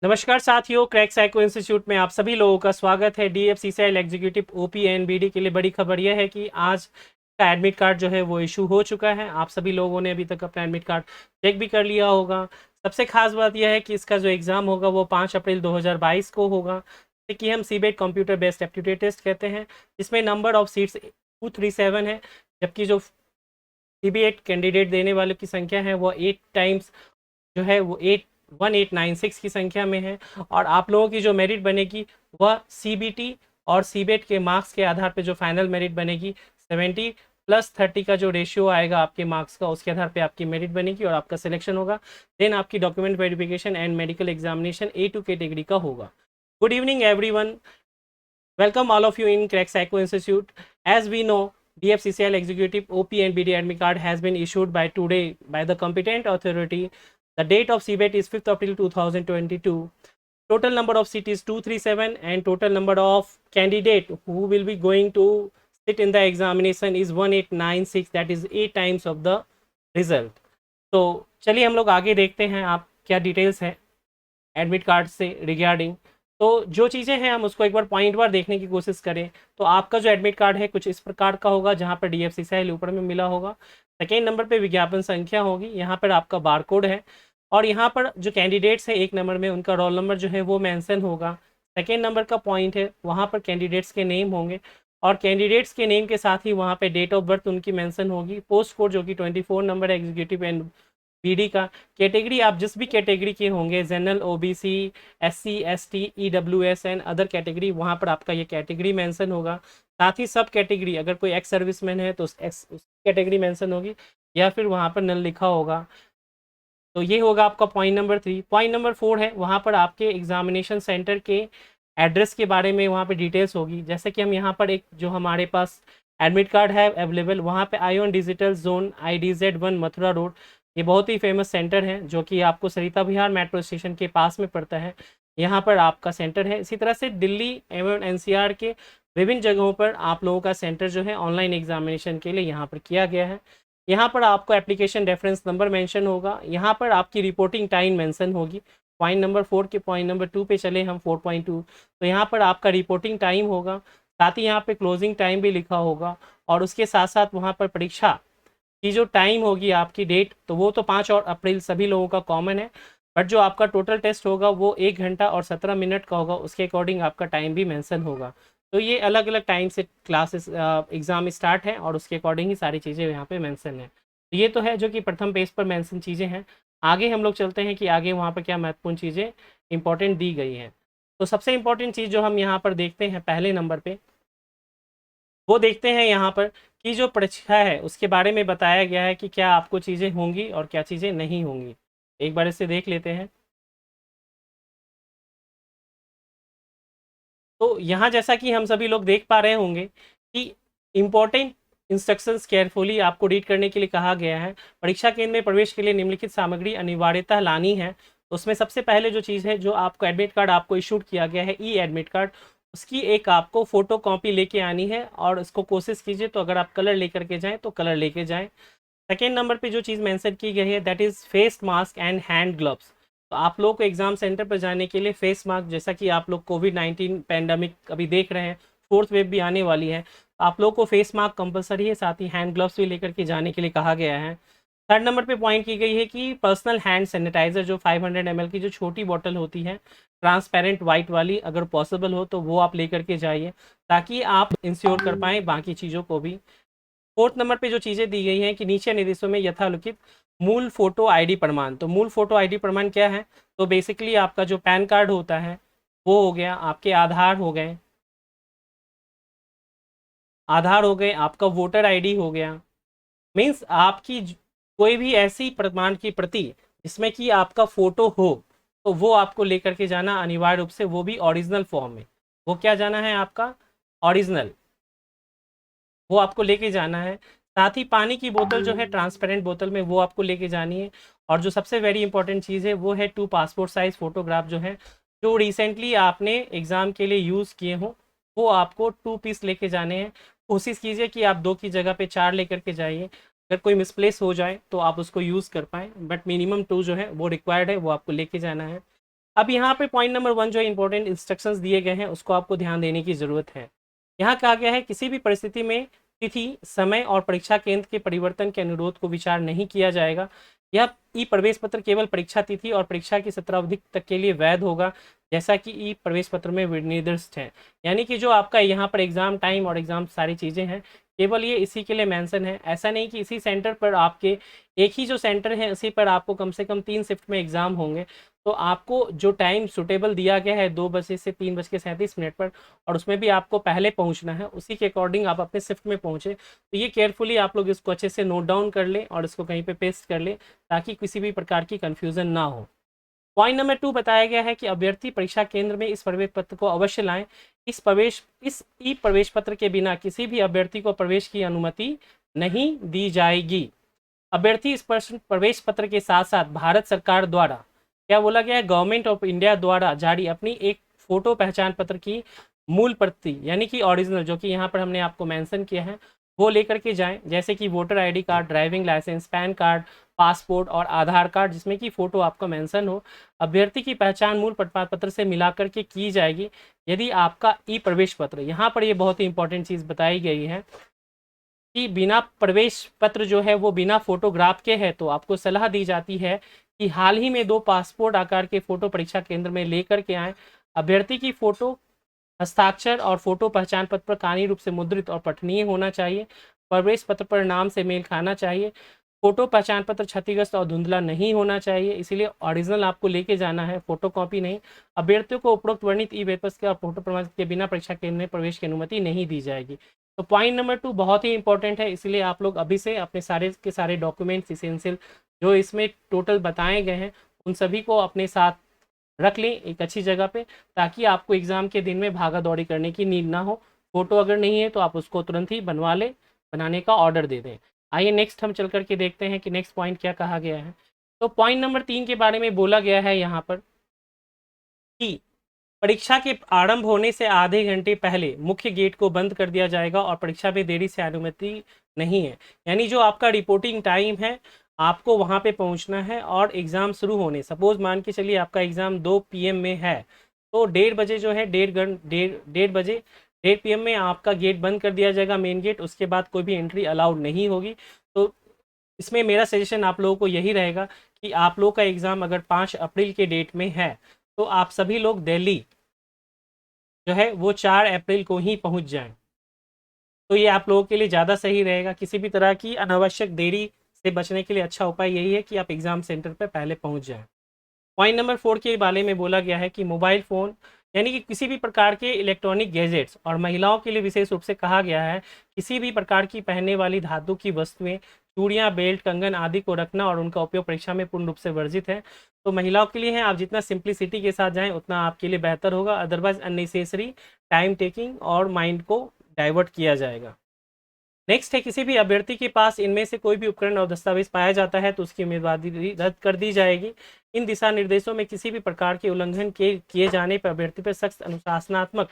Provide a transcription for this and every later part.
नमस्कार साथियों, crack psycho institute में आप सभी लोगों का स्वागत है। डीएफसीसीआई एग्जीक्यूटिव ओपीएनबीडी के लिए बड़ी खबर यह है कि आज का एडमिट कार्ड जो है वो इशू हो चुका है। आप सभी लोगों ने अभी तक अपना एडमिट कार्ड चेक भी कर लिया होगा। सबसे खास बात यह है कि इसका जो एग्ज़ाम होगा वो 5 अप्रैल 2022 को होगा, जिसे कि हम seabed computer based aptitude test कहते हैं, जिसमें नंबर ऑफ सीट्स 237 है, जबकि जो सीबीएट कैंडिडेट देने वालों की संख्या है वो 8 टाइम्स जो है वो 1896 की संख्या में है। और आप लोगों की जो मेरिट बनेगी वह सीबीटी और सीबेट के मार्क्स के आधार पे जो फाइनल मेरिट बनेगी 70+30 का जो रेशियो आएगा आपके मार्क्स का, उसके आधार पे आपकी मेरिट बनेगी और आपका सिलेक्शन होगा। देन आपकी document verification and medical examination A2 category का होगा। Good evening everyone, welcome all of you in Crack Psycho Institute. As we know, DFCCL Executive OP and BD Admit Card has been issued by today by the competent authority. The date of CBET is 5th April 2022. Total number of seats is 237 and total number of candidate who will be going to sit in the examination is 1896, that is 8 times of the result. तो चलिए हम लोग आगे देखते हैं आप क्या details हैं एडमिट कार्ड से रिगार्डिंग। तो जो चीज़ें हैं हम उसको एक बार पॉइंट वार देखने की कोशिश करें तो आपका जो एडमिट कार्ड है कुछ इस प्रकार का होगा, जहां पर डीएफसीसीआई ऊपर में मिला होगा। सेकेंड नंबर पे विज्ञापन संख्या होगी, यहाँ पर आपका बारकोड है और यहाँ पर जो कैंडिडेट्स है एक नंबर में उनका रोल नंबर जो है वो मेंशन होगा। सेकेंड नंबर का पॉइंट है वहाँ पर कैंडिडेट्स के नेम होंगे और कैंडिडेट्स के नेम के साथ ही वहाँ पे डेट ऑफ बर्थ उनकी मेंशन होगी। पोस्ट कोड जो कि 24 नंबर है एग्जीक्यूटिव एंड बीडी का। कैटेगरी आप जिस भी कैटेगरी के होंगे, general, OBC, SC, ST, EWS and other category, वहाँ पर आपका ये कैटेगरी मेंशन होगा। साथ ही सब कैटेगरी अगर कोई एक्स सर्विसमैन है तो उस कैटेगरी मेंशन होगी या फिर वहाँ पर नल लिखा होगा। तो ये होगा आपका पॉइंट नंबर 3। पॉइंट नंबर 4 है वहाँ पर आपके एग्जामिनेशन सेंटर के एड्रेस के बारे में वहाँ पे डिटेल्स होगी। जैसे कि हम यहाँ पर एक जो हमारे पास एडमिट कार्ड है अवेलेबल, वहाँ पे ion digital zone IDZ1 Mathura road, ये बहुत ही फेमस सेंटर है जो कि आपको सरिता विहार मेट्रो स्टेशन के पास में पड़ता है। यहाँ पर आपका सेंटर है। इसी तरह से दिल्ली एवं एनसीआर के विभिन्न जगहों पर आप लोगों का सेंटर जो है ऑनलाइन एग्जामिनेशन के लिए यहाँ पर किया गया है। यहाँ पर आपको एप्लीकेशन रेफरेंस नंबर मेंशन होगा, यहाँ पर आपकी रिपोर्टिंग टाइम मेंशन होगी। पॉइंट नंबर 4 के पॉइंट नंबर 2 पे चले हम 4.2, तो यहाँ पर आपका रिपोर्टिंग टाइम होगा, साथ ही यहाँ पे क्लोजिंग टाइम भी लिखा होगा और उसके साथ साथ वहाँ पर परीक्षा की जो टाइम होगी आपकी डेट, तो वो तो 5 और अप्रैल सभी लोगों का कॉमन है, बट जो आपका टोटल टेस्ट होगा वो 1 घंटा और 17 मिनट का होगा, उसके अकॉर्डिंग आपका टाइम भी मेंशन होगा। तो ये अलग अलग टाइम से क्लासेस एग्ज़ाम स्टार्ट है और उसके अकॉर्डिंग ही सारी चीज़ें यहाँ पे मेंशन है। तो ये तो है जो कि प्रथम पेज पर मेंशन चीज़ें हैं। आगे हम लोग चलते हैं कि आगे वहाँ पर क्या महत्वपूर्ण चीज़ें इंपॉर्टेंट दी गई हैं। तो सबसे इम्पोर्टेंट चीज़ जो हम यहाँ पर देखते हैं पहले नंबर पे, वो देखते हैं यहाँ पर कि जो परीक्षा है उसके बारे में बताया गया है कि क्या आपको चीज़ें होंगी और क्या चीज़ें नहीं होंगी। एक बार इसे देख लेते हैं। तो यहाँ जैसा कि हम सभी लोग देख पा रहे होंगे कि इम्पोर्टेंट इंस्ट्रक्शंस केयरफुली आपको रीड करने के लिए कहा गया है। परीक्षा केंद्र में प्रवेश के लिए निम्नलिखित सामग्री अनिवार्यतः लानी है। उसमें सबसे पहले जो चीज़ है, जो आपको एडमिट कार्ड आपको इशूड किया गया है ई एडमिट कार्ड, उसकी एक आपको फ़ोटो कॉपी लेके आनी है और इसको कोशिश कीजिए तो अगर आप कलर लेकर के जाएँ तो कलर लेके जाएँ। सेकेंड नंबर पे जो चीज़ मेंशन की गई है that is face mask and hand gloves. तो आप लोग को एग्ज़ाम सेंटर पर जाने के लिए फेस मास्क, जैसा कि आप लोग कोविड-19 पैंडेमिक अभी देख रहे हैं, फोर्थ वेव भी आने वाली है, तो आप लोग को फेस मास्क कंपलसरी है, साथ ही हैंड ग्लव्स भी लेकर के जाने के लिए कहा गया है। थर्ड नंबर पे पॉइंट की गई है कि पर्सनल हैंड सैनिटाइज़र जो 500 ml की जो छोटी बॉटल होती है, ट्रांसपेरेंट वाइट वाली, अगर पॉसिबल हो तो वो आप लेकर के जाइए ताकि आप इंश्योर कर पाएँ बाकी चीज़ों को भी। फोर्थ नंबर पे जो चीज़ें दी गई हैं कि नीचे निर्देशों में यथालिखित मूल फोटो आईडी प्रमाण। तो मूल फोटो आईडी प्रमाण क्या है? तो बेसिकली आपका जो पैन कार्ड होता है वो हो गया, आपके आधार हो गए, आधार हो गए, आपका वोटर आईडी हो गया, मीन्स आपकी कोई भी ऐसी प्रमाण की प्रति जिसमें कि आपका फोटो हो तो वो आपको लेकर के जाना अनिवार्य रूप से, वो भी ओरिजिनल फॉर्म में। वो क्या जाना है आपका? ओरिजिनल, वो आपको लेके जाना है। साथ ही पानी की बोतल जो है ट्रांसपेरेंट बोतल में, वो आपको लेके जानी है। और जो सबसे वेरी इंपॉर्टेंट चीज़ है वो है 2 पासपोर्ट साइज़ फ़ोटोग्राफ जो है, जो रिसेंटली आपने एग्ज़ाम के लिए यूज़ किए हों, वो आपको 2 पीस लेके जाने हैं। कोशिश कीजिए कि आप 2 की जगह पे 4 लेकर के जाइए। अगर कोई मिसप्लेस हो जाए तो आप उसको यूज़ कर पाएँ, बट मिनिमम 2 जो है वो रिक्वायर्ड है, वो आपको लेके जाना है। अब यहाँ पे पॉइंट नंबर 1 जो इंपॉर्टेंट इंस्ट्रक्शंस दिए गए हैं उसको आपको ध्यान देने की ज़रूरत है। यहाँ कहा गया है किसी भी परिस्थिति में तिथि, समय और परीक्षा केंद्र के परिवर्तन के अनुरोध को विचार नहीं किया जाएगा। यह ई प्रवेश पत्र केवल परीक्षा तिथि और परीक्षा की सत्रावधि तक के लिए वैध होगा, जैसा कि ई प्रवेश पत्र में निर्दिष्ट है। यानी कि जो आपका यहाँ पर एग्ज़ाम टाइम और एग्ज़ाम सारी चीज़ें हैं, केवल ये इसी के लिए मेंशन है। ऐसा नहीं कि इसी सेंटर पर आपके एक ही जो सेंटर है उसी पर आपको कम से कम 3 शिफ्ट में एग्ज़ाम होंगे। तो आपको जो टाइम सूटेबल दिया गया है 2 बजे से 3:37 पर, और उसमें भी आपको पहले पहुंचना है, उसी के अकॉर्डिंग आप अपने शिफ्ट में पहुंचे। तो ये केयरफुली आप लोग इसको अच्छे से नोट डाउन कर लें और इसको कहीं पे पेस्ट कर लें ताकि किसी भी प्रकार की कन्फ्यूज़न ना हो। पॉइंट नंबर 2 बताया गया है कि अभ्यर्थी परीक्षा केंद्र में इस प्रवेश पत्र को अवश्य लाएं। इस ई प्रवेश पत्र के बिना किसी भी अभ्यर्थी को प्रवेश की अनुमति नहीं दी जाएगी। अभ्यर्थी इस प्रवेश पत्र के साथ साथ भारत सरकार द्वारा, क्या बोला गया है, गवर्नमेंट ऑफ इंडिया द्वारा जारी अपनी एक फोटो पहचान पत्र की मूल प्रति यानी कि ओरिजिनल, जो कि यहाँ पर हमने आपको मेंशन किया है, वो लेकर के जाएं। जैसे कि voter ID card, driving licence, PAN card, passport और आधार कार्ड जिसमें कि फ़ोटो आपका मेंशन हो। अभ्यर्थी की पहचान मूल प्रमाण पत्र से मिला करके की जाएगी। यदि आपका ई प्रवेश पत्र, यहाँ पर ये बहुत ही इंपॉर्टेंट चीज़ बताई गई है कि बिना प्रवेश पत्र जो है वो बिना फोटोग्राफ के है, तो आपको सलाह दी जाती है कि हाल ही में 2 पासपोर्ट आकार के फ़ोटो परीक्षा केंद्र में लेकर के आएँ। अभ्यर्थी की फ़ोटो, हस्ताक्षर और फोटो पहचान पत्र पर कानूनी रूप से मुद्रित और पठनीय होना चाहिए। प्रवेश पत्र पर नाम से मेल खाना चाहिए। फोटो पहचान पत्र क्षतिग्रस्त और धुंधला नहीं होना चाहिए, इसीलिए ओरिजिनल आपको लेके जाना है, फोटोकॉपी नहीं। अभ्यर्थियों को उपरोक्त वर्णित ई पेपर्स के और फोटो प्रमाण के बिना परीक्षा केंद्र में प्रवेश की अनुमति नहीं दी जाएगी। तो पॉइंट नंबर 2 बहुत ही इंपॉर्टेंट है, इसलिए आप लोग अभी से अपने सारे के सारे डॉक्यूमेंट्स इसेंशियल जो इसमें टोटल बताए गए हैं उन सभी को अपने साथ रख लें एक अच्छी जगह पे, ताकि आपको एग्ज़ाम के दिन में भागा दौड़ी करने की नीड ना हो। फ़ोटो अगर नहीं है तो आप उसको तुरंत ही बनवा लें, बनाने का ऑर्डर दे दें। आइए नेक्स्ट हम चल कर के देखते हैं कि नेक्स्ट पॉइंट क्या कहा गया है। तो पॉइंट नंबर 3 के बारे में बोला गया है यहाँ पर कि परीक्षा के आरंभ होने से आधे घंटे पहले मुख्य गेट को बंद कर दिया जाएगा और परीक्षा में देरी से अनुमति नहीं है। यानी जो आपका रिपोर्टिंग टाइम है, आपको वहाँ पे पहुँचना है और एग्ज़ाम शुरू होने, सपोज़ मान के चलिए आपका एग्ज़ाम 2 PM में है, तो 1:30 बजे जो है 1:30 PM में आपका गेट बंद कर दिया जाएगा, मेन गेट। उसके बाद कोई भी एंट्री अलाउड नहीं होगी। तो इसमें मेरा सजेशन आप लोगों को यही रहेगा कि आप लोग का एग्ज़ाम अगर 5 अप्रैल के डेट में है तो आप सभी लोग दिल्ली जो है वो 4 अप्रैल को ही पहुंच जाएं। तो ये आप लोगों के लिए ज़्यादा सही रहेगा। किसी भी तरह की अनावश्यक देरी से बचने के लिए अच्छा उपाय यही है कि आप एग्ज़ाम सेंटर पर पहले पहुंच जाएं। पॉइंट नंबर 4 के बारे में बोला गया है कि मोबाइल फ़ोन यानी कि किसी भी प्रकार के इलेक्ट्रॉनिक गैजेट्स, और महिलाओं के लिए विशेष रूप से कहा गया है किसी भी प्रकार की पहनने वाली धातु की वस्तुएं, चूड़ियाँ, बेल्ट, कंगन आदि को रखना और उनका उपयोग परीक्षा में पूर्ण रूप से वर्जित है। तो महिलाओं के लिए है, आप जितना सिंप्लिसिटी के साथ जाएं उतना आपके लिए बेहतर होगा, अदरवाइज अननेसेसरी टाइम टेकिंग और माइंड को डाइवर्ट किया जाएगा। नेक्स्ट है, किसी भी अभ्यर्थी के पास इनमें से कोई भी उपकरण और दस्तावेज पाया जाता है तो उसकी उम्मीदवारी रद्द कर दी जाएगी। इन दिशा निर्देशों में किसी भी प्रकार के उल्लंघन के किए जाने पर अभ्यर्थी पर सख्त अनुशासनात्मक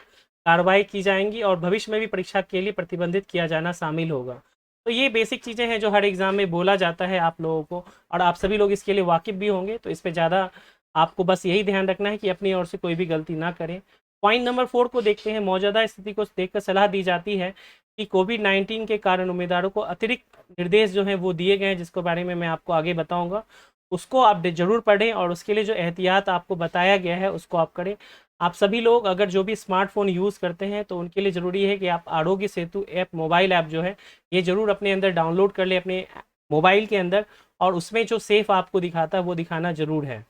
कार्रवाई की जाएंगी और भविष्य में भी परीक्षा के लिए प्रतिबंधित किया जाना शामिल होगा। तो ये बेसिक चीज़ें हैं जो हर एग्ज़ाम में बोला जाता है आप लोगों को, और आप सभी लोग इसके लिए वाकिफ़ भी होंगे। तो इस पर ज़्यादा आपको बस यही ध्यान रखना है कि अपनी ओर से कोई भी गलती ना करें। पॉइंट नंबर 4 को देखते हैं। मौजूदा स्थिति को देखकर सलाह दी जाती है कि कोविड-19 के कारण उम्मीदवारों को अतिरिक्त निर्देश जो हैं वो दिए गए हैं, जिसके बारे में मैं आपको आगे बताऊंगा। उसको आप ज़रूर पढ़ें और उसके लिए जो एहतियात आपको बताया गया है उसको आप करें। आप सभी लोग अगर जो भी स्मार्टफ़ोन यूज़ करते हैं तो उनके लिए ज़रूरी है कि आप Aarogya Setu app, mobile app जो है ये ज़रूर अपने अंदर डाउनलोड कर लें अपने मोबाइल के अंदर, और उसमें जो सेफ़ आपको दिखाता है वो दिखाना ज़रूर है।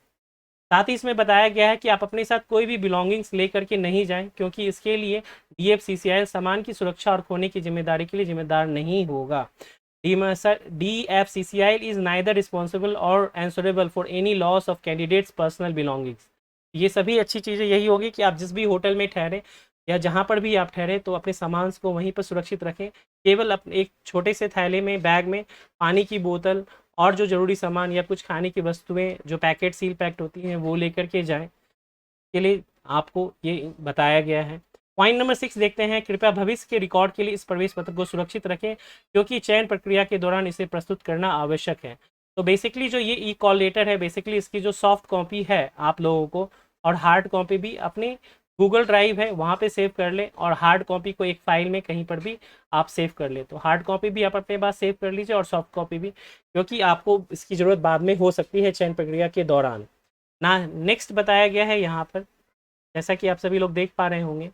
साथ ही इसमें बताया गया है कि आप अपने साथ कोई भी बिलोंगिंग्स लेकर के नहीं जाएं, क्योंकि इसके लिए DFCCIL सामान की सुरक्षा और खोने की जिम्मेदारी के लिए जिम्मेदार नहीं होगा। DFCCIL इज नाइदर रिस्पॉन्सिबल और answerable for any loss of candidates personal belongings. ये सभी अच्छी चीज़ें यही होगी कि आप जिस भी होटल में ठहरे या जहाँ पर भी आप ठहरे तो अपने सामान को वहीं पर सुरक्षित रखें। केवल अपने एक छोटे से थैले में, बैग में पानी की बोतल और जो ज़रूरी सामान या कुछ खाने की वस्तुएं जो पैकेट सील पैक्ड होती हैं वो लेकर के जाएं, के लिए आपको ये बताया गया है। पॉइंट नंबर 6 देखते हैं। कृपया भविष्य के रिकॉर्ड के लिए इस प्रवेश पत्र को सुरक्षित रखें, क्योंकि चयन प्रक्रिया के दौरान इसे प्रस्तुत करना आवश्यक है। तो बेसिकली जो ये ई कॉल लेटर है, बेसिकली इसकी जो सॉफ्ट कॉपी है आप लोगों को और हार्ड कॉपी भी अपने गूगल ड्राइव है वहाँ पे सेव कर ले, और हार्ड कॉपी को एक फाइल में कहीं पर भी आप सेव कर ले। तो हार्ड कॉपी भी आप अपने पास सेव कर लीजिए और सॉफ्ट कॉपी भी, क्योंकि आपको इसकी ज़रूरत बाद में हो सकती है चयन प्रक्रिया के दौरान ना। नेक्स्ट बताया गया है यहाँ पर, जैसा कि आप सभी लोग देख पा रहे होंगे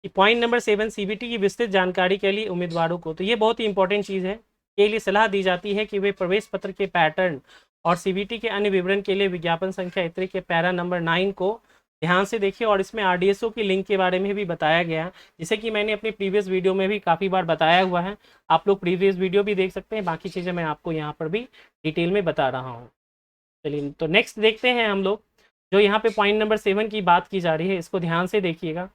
कि पॉइंट नंबर 7, सीबीटी की विस्तृत जानकारी के लिए उम्मीदवारों को, तो ये बहुत ही इंपॉर्टेंट चीज़ है, के लिए सलाह दी जाती है कि वे प्रवेश पत्र के पैटर्न और सीबीटी के अन्य विवरण के लिए विज्ञापन संख्या इतने के पैरा नंबर 9 को ध्यान से देखिए। और इसमें आरडीएसओ की लिंक के बारे में भी बताया गया है, जिसे कि मैंने अपनी प्रीवियस वीडियो में भी काफ़ी बार बताया हुआ है। आप लोग प्रीवियस वीडियो भी देख सकते हैं, बाकी चीज़ें मैं आपको यहाँ पर भी डिटेल में बता रहा हूँ। चलिए तो नेक्स्ट देखते हैं हम लोग, जो यहाँ पे पॉइंट नंबर 7 की बात की जा रही है, इसको ध्यान से देखिएगा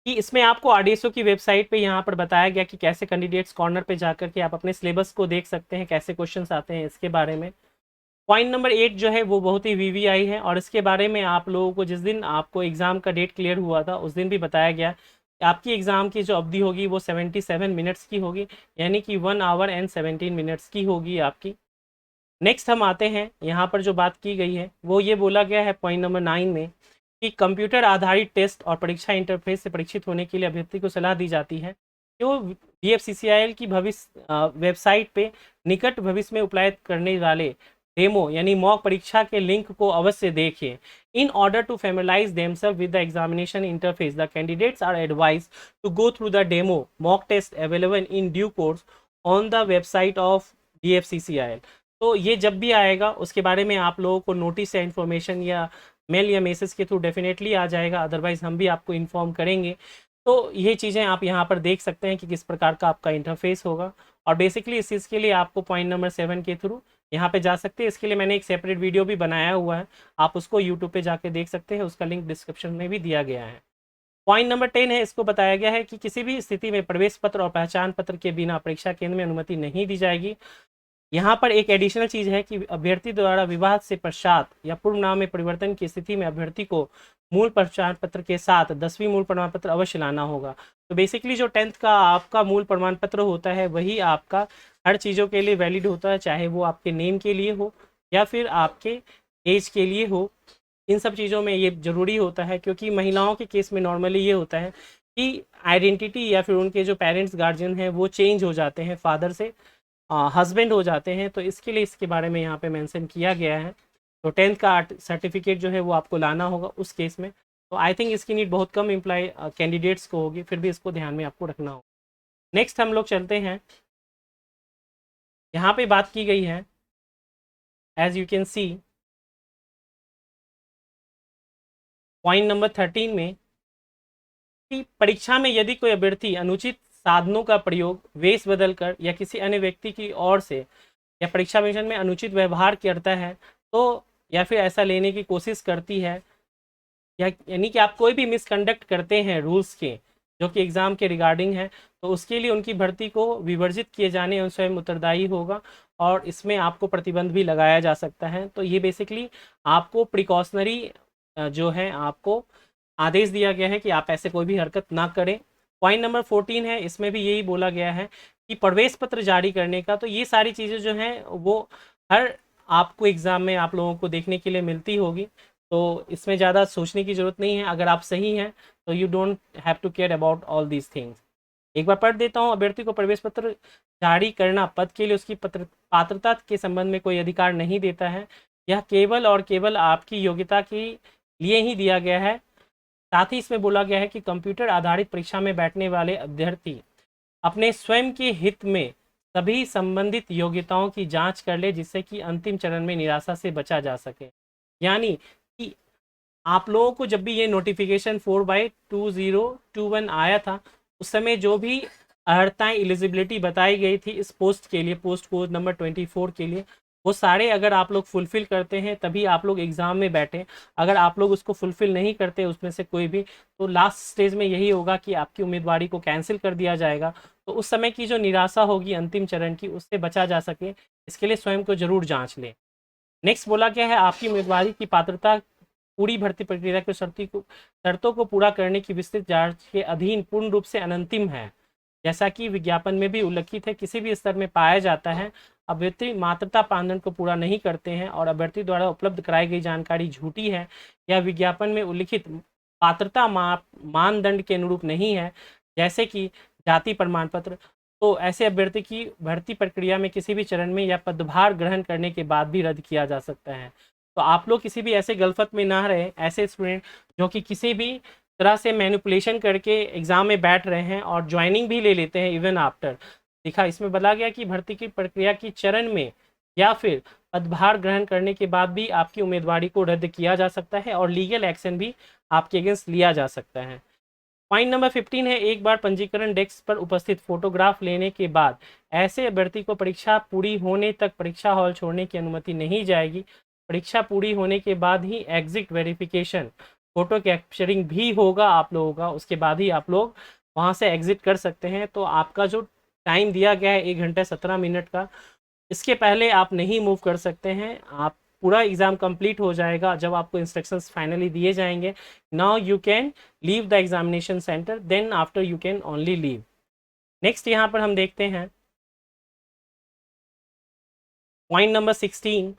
कि इसमें आपको आरडीएसओ की वेबसाइट पे यहाँ पर बताया गया कि कैसे कैंडिडेट्स कॉर्नर पे जाकर के आप अपने सिलेबस को देख सकते हैं, कैसे क्वेश्चंस आते हैं इसके बारे में। पॉइंट नंबर 8 जो है वो बहुत ही वीवीआई है, और इसके बारे में आप लोगों को जिस दिन आपको एग्ज़ाम का डेट क्लियर हुआ था उस दिन भी बताया गया कि आपकी एग्ज़ाम की जो अवधि होगी वो 77 मिनट्स की होगी, यानी कि 1 आवर एंड 17 मिनट्स की होगी आपकी। नेक्स्ट हम आते हैं, यहाँ पर जो बात की गई है वो ये बोला गया है पॉइंट नंबर 9 में कि कंप्यूटर आधारित टेस्ट और परीक्षा इंटरफेस से परीक्षित होने के लिए अभ्यर्थी को सलाह दी जाती है कि वो DFCCIL की भविष्य वेबसाइट पे निकट भविष्य में उपलब्ध करने वाले डेमो यानी मॉक परीक्षा के लिंक को अवश्य देखिए। In order to familiarise themselves with the examination interface, the candidates are advised to go through the demo mock test available in due course on the website of DFCCIL। तो ये जब भी आएगा उसके बारे में आप लोगों को नोटिस या इन्फॉर्मेशन या मेल या मैसेज के थ्रू डेफिनेटली आ जाएगा, अदरवाइज़ हम भी आपको इन्फॉर्म करेंगे। तो ये चीज़ें आप यहाँ पर देख सकते हैं कि किस प्रकार का आपका इंटरफेस होगा, और बेसिकली इस चीज़ के लिए आपको पॉइंट नंबर 7 के थ्रू यहाँ पे जा सकते हैं। इसके लिए मैंने एक सेपरेट वीडियो भी बनाया हुआ है, आप उसको यूट्यूब पे जाके देख सकते हैं, उसका लिंक डिस्क्रिप्शन में भी दिया गया है। पॉइंट नंबर 10 है, इसको बताया गया है कि किसी भी स्थिति में प्रवेश पत्र और पहचान पत्र के बिना परीक्षा केंद्र में अनुमति नहीं दी जाएगी। यहाँ पर एक एडिशनल चीज़ है कि अभ्यर्थी द्वारा विवाह से पश्चात या पूर्व नाम में परिवर्तन की स्थिति में अभ्यर्थी को मूल पहचान पत्र के साथ 10वीं मूल प्रमाण पत्र अवश्य लाना होगा। तो बेसिकली जो 10th का आपका मूल प्रमाण पत्र होता है वही आपका हर चीज़ों के लिए वैलिड होता है, चाहे वो आपके नेम के लिए हो या फिर आपके एज के लिए हो। इन सब चीज़ों में ये ज़रूरी होता है, क्योंकि महिलाओं के केस में नॉर्मली ये होता है कि आइडेंटिटी या फिर उनके जो पेरेंट्स गार्जियन हैं वो चेंज हो जाते हैं, फादर से हस्बैंड हो जाते हैं, तो इसके लिए इसके बारे में यहाँ पे मेंशन किया गया है। तो 10th का सर्टिफिकेट जो है वो आपको लाना होगा उस केस में। तो आई थिंक इसकी नीड बहुत कम एम्प्लॉय कैंडिडेट्स को होगी, फिर भी इसको ध्यान में आपको रखना होगा। नेक्स्ट हम लोग चलते हैं, यहाँ पे बात की गई है as you can see point number 13 में कि परीक्षा में यदि कोई अभ्यर्थी अनुचित साधनों का प्रयोग वेश बदलकर या किसी अन्य व्यक्ति की ओर से या परीक्षा मिशन में अनुचित व्यवहार करता है, तो या फिर ऐसा लेने की कोशिश करती है, या यानी कि आप कोई भी मिसकंडक्ट करते हैं रूल्स के जो कि एग्ज़ाम के रिगार्डिंग है, तो उसके लिए उनकी भर्ती को विवर्जित किए जाने एवं स्वयं उत्तरदायी होगा, और इसमें आपको प्रतिबंध भी लगाया जा सकता है। तो ये बेसिकली आपको प्रिकॉशनरी जो है आपको आदेश दिया गया है कि आप ऐसे कोई भी हरकत ना करें। पॉइंट नंबर 14 है, इसमें भी यही बोला गया है कि प्रवेश पत्र जारी करने का, तो ये सारी चीज़ें जो हैं वो हर आपको एग्ज़ाम में आप लोगों को देखने के लिए मिलती होगी, तो इसमें ज़्यादा सोचने की ज़रूरत नहीं है। अगर आप सही हैं तो you don't have to care about all these things. एक बार पढ़ देता हूँ। अभ्यर्थी को प्रवेश पत्र जारी करना पद के लिए उसकी पात्रता के संबंध में कोई अधिकार नहीं देता है, यह केवल और केवल आपकी योग्यता के लिए ही दिया गया है। साथ ही इसमें बोला गया है कि कंप्यूटर आधारित परीक्षा में बैठने वाले अभ्यर्थी अपने स्वयं के हित में सभी संबंधित योग्यताओं की जांच कर ले, जिससे कि अंतिम चरण में निराशा से बचा जा सके। यानी कि आप लोगों को जब भी ये नोटिफिकेशन 4/2021 आया था, उस समय जो भी अर्हताएं एलिजिबिलिटी बताई गई थी इस पोस्ट के लिए, पोस्ट कोड नंबर 24 के लिए, वो सारे अगर आप लोग फुलफ़िल करते हैं तभी आप लोग एग्ज़ाम में बैठें। अगर आप लोग उसको फुलफ़िल नहीं करते उसमें से कोई भी, तो लास्ट स्टेज में यही होगा कि आपकी उम्मीदवारी को कैंसिल कर दिया जाएगा। तो उस समय की जो निराशा होगी अंतिम चरण की, उससे बचा जा सके, इसके लिए स्वयं को ज़रूर जाँच लें। नेक्स्ट बोला गया है आपकी उम्मीदवारी की पात्रता पूरी भर्ती प्रक्रिया की शर्तों को पूरा करने की विस्तृत जांच के अधीन पूर्ण रूप से अनंतिम है। जैसा कि विज्ञापन में भी उल्लिखित है, किसी भी स्तर में पाया जाता है अभ्यर्थी मान्यता मानदंड को पूरा नहीं करते हैं और अभ्यर्थी द्वारा उपलब्ध कराई गई जानकारी झूठी है या विज्ञापन में उल्लिखित पात्रता मानदंड के अनुरूप नहीं है, जैसे कि जाति प्रमाण पत्र, तो ऐसे अभ्यर्थी की भर्ती प्रक्रिया में किसी भी चरण में या पदभार ग्रहण करने के बाद भी रद्द किया जा सकता है। तो आप लोग किसी भी ऐसे गलफत में ना रहे, ऐसे स्टूडेंट जो कि किसी भी तरह से मैनिपुलेशन करके एग्जाम में बैठ रहे हैं और ज्वाइनिंग भी ले लेते हैं इवन आफ्टर। देखा, इसमें बोला गया कि भर्ती की प्रक्रिया की चरण में या फिर पदभार ग्रहण करने के बाद भी आपकी उम्मीदवारी को रद्द किया जा सकता है और लीगल एक्शन भी आपके अगेंस्ट लिया जा सकता है। पॉइंट नंबर 15 है, एक बार पंजीकरण डेस्क पर उपस्थित फोटोग्राफ लेने के बाद ऐसे अभ्यर्थी को परीक्षा पूरी होने तक परीक्षा हॉल छोड़ने की अनुमति नहीं जाएगी। परीक्षा पूरी होने के बाद ही एग्जिट वेरिफिकेशन फोटो कैप्चरिंग भी होगा आप लोगों का, उसके बाद ही आप लोग वहाँ से एग्जिट कर सकते हैं। तो आपका जो टाइम दिया गया है 1 घंटा 17 मिनट का, इसके पहले आप नहीं मूव कर सकते हैं। आप पूरा एग्ज़ाम कंप्लीट हो जाएगा जब आपको इंस्ट्रक्शंस फाइनली दिए जाएंगे, now you can leave the examination centre, then after you can only leave. Next यहाँ पर हम देखते हैं पॉइंट नंबर 16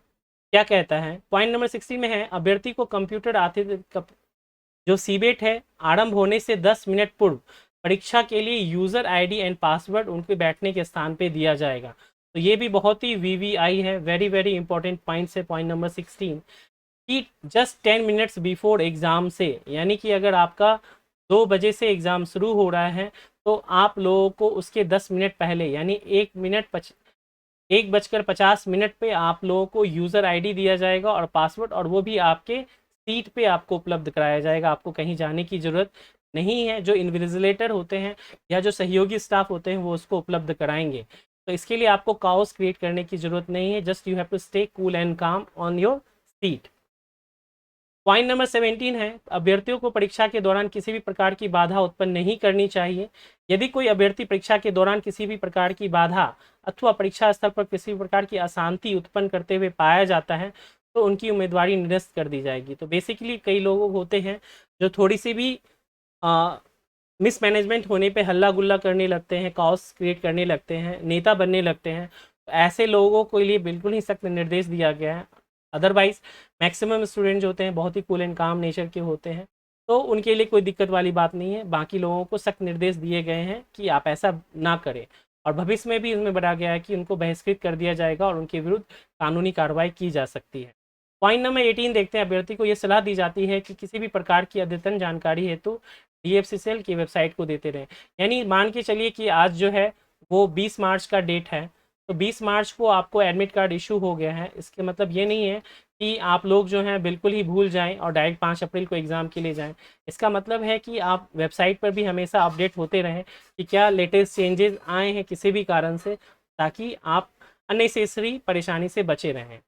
क्या कहता है। पॉइंट नंबर 16 में है, अभ्यर्थी को कंप्यूटर आधारित जो सीबेट है आरंभ होने से 10 मिनट पूर्व परीक्षा के लिए यूज़र आईडी एंड पासवर्ड उनके बैठने के स्थान पे दिया जाएगा। तो ये भी बहुत ही वीवीआई है, वेरी वेरी इंपॉर्टेंट पॉइंट्स है। पॉइंट नंबर 16 कि जस्ट 10 मिनट्स बिफोर एग्ज़ाम से, यानी कि अगर आपका 2 बजे से एग्ज़ाम शुरू हो रहा है तो आप लोगों को उसके 10 मिनट पहले यानी 1:50 पे आप लोगों को यूज़र आईडी दिया जाएगा और पासवर्ड, और वो भी आपके सीट पे आपको उपलब्ध कराया जाएगा। आपको कहीं जाने की ज़रूरत नहीं है। जो इन्विजिलेटर होते हैं या जो सहयोगी स्टाफ होते हैं वो उसको उपलब्ध कराएंगे। तो इसके लिए आपको काओस क्रिएट करने की ज़रूरत नहीं है, just you have to stay cool and calm on your seat. Point number 17 है, अभ्यर्थियों को परीक्षा के दौरान किसी भी प्रकार की बाधा उत्पन्न नहीं करनी चाहिए। यदि कोई अभ्यर्थी परीक्षा के दौरान किसी भी प्रकार की बाधा अथवा परीक्षा स्थल पर किसी भी प्रकार की अशांति उत्पन्न करते हुए पाया जाता है तो उनकी उम्मीदवारी निरस्त कर दी जाएगी। तो बेसिकली कई लोग होते हैं जो थोड़ी सी भी मिसमैनेजमेंट होने पे हल्ला गुल्ला करने लगते हैं, काओस क्रिएट करने लगते हैं, नेता बनने लगते हैं। तो ऐसे लोगों के लिए बिल्कुल ही सख्त निर्देश दिया गया है। अदरवाइज मैक्सिमम स्टूडेंट जो होते हैं बहुत ही कूल एंड काम नेचर के होते हैं, तो उनके लिए कोई दिक्कत वाली बात नहीं है। बाकी लोगों को सख्त निर्देश दिए गए हैं कि आप ऐसा ना करें, और भविष्य में भी इसमें बढ़ा गया है कि उनको बहिष्कृत कर दिया जाएगा और उनके विरुद्ध कानूनी कार्रवाई की जा सकती है। पॉइंट नंबर 18 देखते हैं, अभ्यर्थी को यह सलाह दी जाती है कि किसी भी प्रकार की अद्यतन जानकारी हेतु DFCCL की वेबसाइट को देते रहें। यानी मान के चलिए कि आज जो है वो 20 मार्च का डेट है, तो 20 मार्च को आपको एडमिट कार्ड इशू हो गया है। इसके मतलब ये नहीं है कि आप लोग जो हैं बिल्कुल ही भूल जाएं और डायरेक्ट 5 अप्रैल को एग्ज़ाम के लिए जाएं। इसका मतलब है कि आप वेबसाइट पर भी हमेशा अपडेट होते रहें कि क्या लेटेस्ट चेंजेस आए हैं किसी भी कारण से, ताकि आप अननेसेसरी परेशानी से बचे रहें।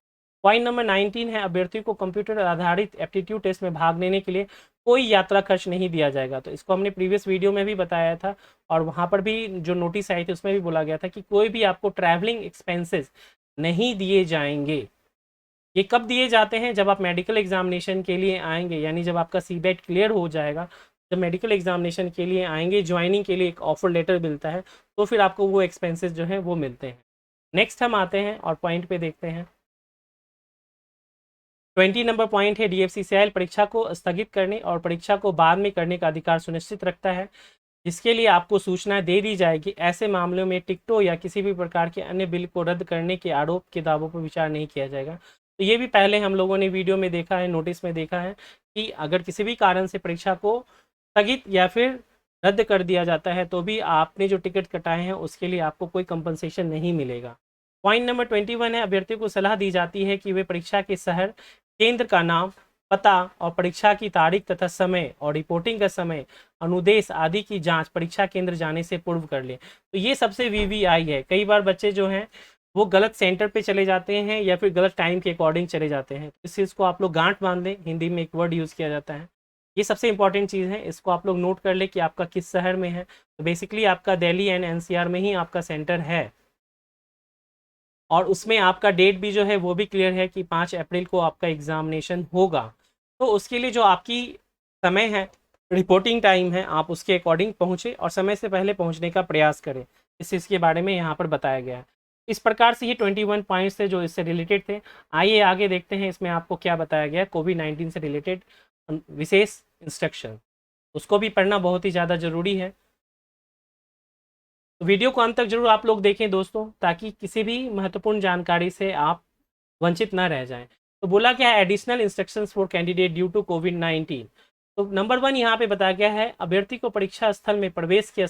पॉइंट नंबर 19 है, अभ्यर्थी को कंप्यूटर आधारित एप्टीट्यूड टेस्ट में भाग लेने के लिए कोई यात्रा खर्च नहीं दिया जाएगा। तो इसको हमने प्रीवियस वीडियो में भी बताया था और वहाँ पर भी जो नोटिस आई थी उसमें भी बोला गया था कि कोई भी आपको ट्रैवलिंग एक्सपेंसेस नहीं दिए जाएंगे। ये कब दिए जाते हैं? जब आप मेडिकल एग्जामिनेशन के लिए आएंगे, यानी जब आपका सीबेट क्लियर हो जाएगा, जब मेडिकल एग्जामिनेशन के लिए आएंगे, ज्वाइनिंग के लिए एक ऑफर लेटर मिलता है, तो फिर आपको वो एक्सपेंसेस जो हैं वो मिलते हैं। नेक्स्ट हम आते हैं और पॉइंट पे देखते हैं। 20 नंबर पॉइंट है, DFCCIL परीक्षा को स्थगित करने और परीक्षा को बाद में करने का अधिकार सुनिश्चित रखता है, जिसके लिए आपको सूचना दे दी जाएगी। ऐसे मामलों में टिकटों या किसी भी प्रकार के अन्य बिल को रद्द करने के आरोप के दावों पर विचार नहीं किया जाएगा। तो ये भी पहले हम लोगों ने वीडियो में देखा है, नोटिस में देखा है कि अगर किसी भी कारण से परीक्षा को स्थगित या फिर रद्द कर दिया जाता है तो भी आपने जो टिकट कटाए हैं उसके लिए आपको कोई कंपनसेशन नहीं मिलेगा। पॉइंट नंबर 21 है, अभ्यर्थियों को सलाह दी जाती है कि वे परीक्षा के शहर, केंद्र का नाम, पता और परीक्षा की तारीख तथा समय और रिपोर्टिंग का समय, अनुदेश आदि की जांच परीक्षा केंद्र जाने से पूर्व कर लें। तो ये सबसे VVI है। कई बार बच्चे जो हैं वो गलत सेंटर पे चले जाते हैं या फिर गलत टाइम के अकॉर्डिंग चले जाते हैं। इस चीज़ को आप लोग गांठ बांध लें, हिंदी में एक वर्ड यूज़ किया जाता है, ये सबसे इंपॉर्टेंट चीज़ है। इसको आप लोग नोट कर ले कि आपका किस शहर में है। तो बेसिकली आपका दिल्ली एंड NCR में ही आपका सेंटर है, और उसमें आपका डेट भी जो है वो भी क्लियर है कि 5 अप्रैल को आपका एग्जामिनेशन होगा। तो उसके लिए जो आपकी समय है, रिपोर्टिंग टाइम है, आप उसके अकॉर्डिंग पहुँचे और समय से पहले पहुँचने का प्रयास करें। इस चीज़ के बारे में यहाँ पर बताया गया है। इस प्रकार से ये 21 पॉइंट्स थे जो इससे रिलेटेड थे। आइए आगे देखते हैं इसमें आपको क्या बताया गया है कोविड-19 से रिलेटेड विशेष इंस्ट्रक्शन, उसको भी पढ़ना बहुत ही ज़्यादा ज़रूरी है। तो वीडियो को अंत तक जरूर आप लोग देखें दोस्तों, ताकि किसी भी महत्वपूर्ण जानकारी से आप वंचित ना रह जाएं। तो बोला क्या है, additional instructions for candidate due to कोविड-19। तो नंबर 1 यहाँ पे बताया गया है, अभ्यर्थी को परीक्षा स्थल में प्रवेश के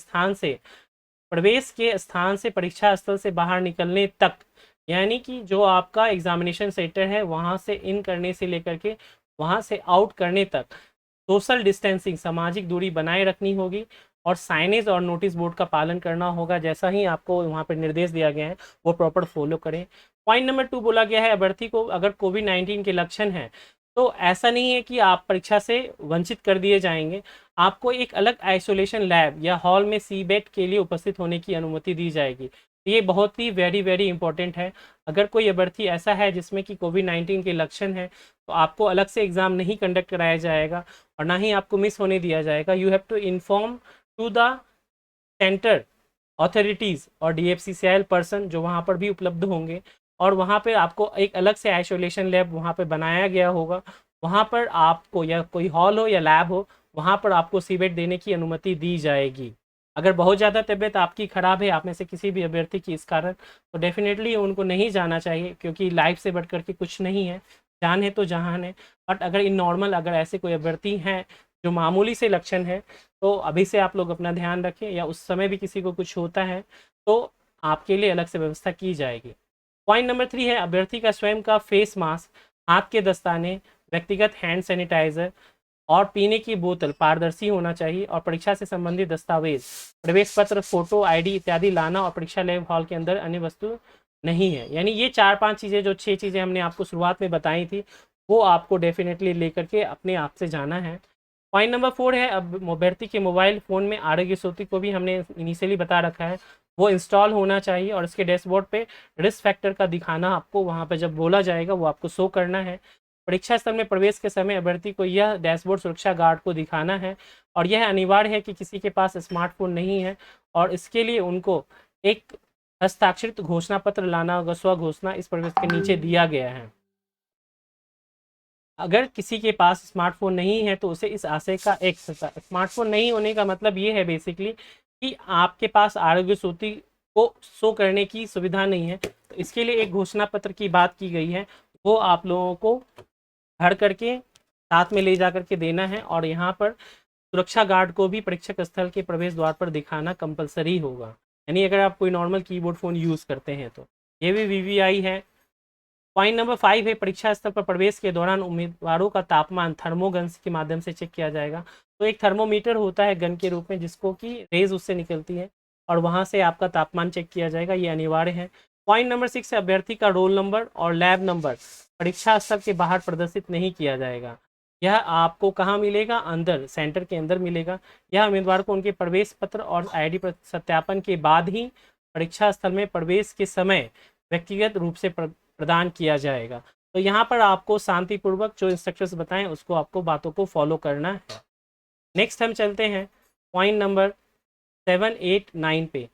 स्थान से परीक्षा स्थल से बाहर निकलने तक, यानी कि जो आपका एग्जामिनेशन सेंटर है वहाँ से इन करने से लेकर के वहाँ से आउट करने तक सोशल डिस्टेंसिंग, सामाजिक दूरी बनाए रखनी होगी और साइनेज और नोटिस बोर्ड का पालन करना होगा। जैसा ही आपको वहाँ पर निर्देश दिया गया है वो प्रॉपर फॉलो करें। पॉइंट नंबर 2 बोला गया है, अभ्यर्थी को अगर कोविड-19 के लक्षण हैं तो ऐसा नहीं है कि आप परीक्षा से वंचित कर दिए जाएंगे, आपको एक अलग आइसोलेशन लैब या हॉल में सीबेट के लिए उपस्थित होने की अनुमति दी जाएगी। ये बहुत ही वेरी इंपॉर्टेंट है। अगर कोई अभ्यर्थी ऐसा है जिसमें कि कोविड-19 के लक्षण हैं तो आपको अलग से एग्ज़ाम नहीं कंडक्ट कराया जाएगा और ना ही आपको मिस होने दिया जाएगा। You have to inform to the centre authorities और DFCCIL पर्सन जो वहाँ पर भी उपलब्ध होंगे, और वहाँ पे आपको एक अलग से आइसोलेशन लैब वहाँ पे बनाया गया होगा। वहाँ पर आपको, या कोई हॉल हो या लैब हो, वहाँ पर आपको सीबेट देने की अनुमति दी जाएगी। अगर बहुत ज़्यादा तबीयत आपकी ख़राब है, आप में से किसी भी अभ्यर्थी की इस कारण, तो डेफिनेटली उनको नहीं जाना चाहिए, क्योंकि लाइफ से बढ़ कर के कुछ नहीं है, जान है तो जहान है। बट अगर इन नॉर्मल अगर ऐसे कोई अभ्यर्थी हैं जो मामूली से लक्षण है, तो अभी से आप लोग अपना ध्यान रखें, या उस समय भी किसी को कुछ होता है तो आपके लिए अलग से व्यवस्था की जाएगी। पॉइंट नंबर 3 है, अभ्यर्थी का स्वयं का फेस मास्क, हाथ के दस्ताने, व्यक्तिगत हैंड सैनिटाइजर और पीने की बोतल पारदर्शी होना चाहिए, और परीक्षा से संबंधित दस्तावेज, प्रवेश पत्र, फोटो, ID इत्यादि लाना, और परीक्षा लैब हॉल के अंदर अन्य वस्तु नहीं है। यानी ये 4-5 चीज़ें, जो 6 चीज़ें हमने आपको शुरुआत में बताई थी, वो आपको डेफिनेटली लेकर के अपने आप से जाना है। पॉइंट नंबर 4 है, अब अभ्यर्थी के मोबाइल फ़ोन में आरोग्य सेतु को भी हमने इनिशियली बता रखा है, वो इंस्टॉल होना चाहिए, और इसके डैशबोर्ड पे रिस्क फैक्टर का दिखाना आपको वहाँ पे जब बोला जाएगा वो आपको शो करना है। परीक्षा स्थल में प्रवेश के समय अभ्यर्थी को यह डैशबोर्ड सुरक्षा गार्ड को दिखाना है, और यह अनिवार्य है कि किसी के पास स्मार्टफोन नहीं है, और इसके लिए उनको एक हस्ताक्षरित घोषणा पत्र लाना होगा, स्व घोषणा इस प्रवेश के नीचे दिया गया है। अगर किसी के पास स्मार्टफोन नहीं है तो उसे इस आशय का एक स्मार्टफोन नहीं होने का मतलब ये है बेसिकली कि आपके पास आरोग्य सेतु को शो करने की सुविधा नहीं है, तो इसके लिए एक घोषणा पत्र की बात की गई है, वो आप लोगों को भर करके साथ में ले जा करके देना है, और यहाँ पर सुरक्षा गार्ड को भी परीक्षक स्थल के प्रवेश द्वार पर दिखाना कंपलसरी होगा। यानी अगर आप कोई नॉर्मल कीबोर्ड फ़ोन यूज़ करते हैं तो ये भी VVI है। पॉइंट नंबर 5 है, परीक्षा स्थल पर प्रवेश के दौरान उम्मीदवारों का तापमान थर्मोगन के माध्यम से चेक किया जाएगा। तो एक थर्मोमीटर होता है गन के रूप में, जिसको कि रेज उससे निकलती है, और वहाँ से आपका तापमान चेक किया जाएगा, ये अनिवार्य है। पॉइंट नंबर 6 है, अभ्यर्थी का रोल नंबर और लैब नंबर परीक्षा स्थल के बाहर प्रदर्शित नहीं किया जाएगा। यह आपको कहाँ मिलेगा? अंदर, सेंटर के अंदर मिलेगा। यह उम्मीदवार को उनके प्रवेश पत्र और ID सत्यापन के बाद ही परीक्षा स्थल में प्रवेश के समय व्यक्तिगत रूप से प्रदान किया जाएगा। तो यहाँ पर आपको शांतिपूर्वक जो इंस्ट्रक्शंस बताएं उसको आपको बातों को फॉलो करना है। नेक्स्ट हम चलते हैं पॉइंट नंबर 7, 8, 9 पे।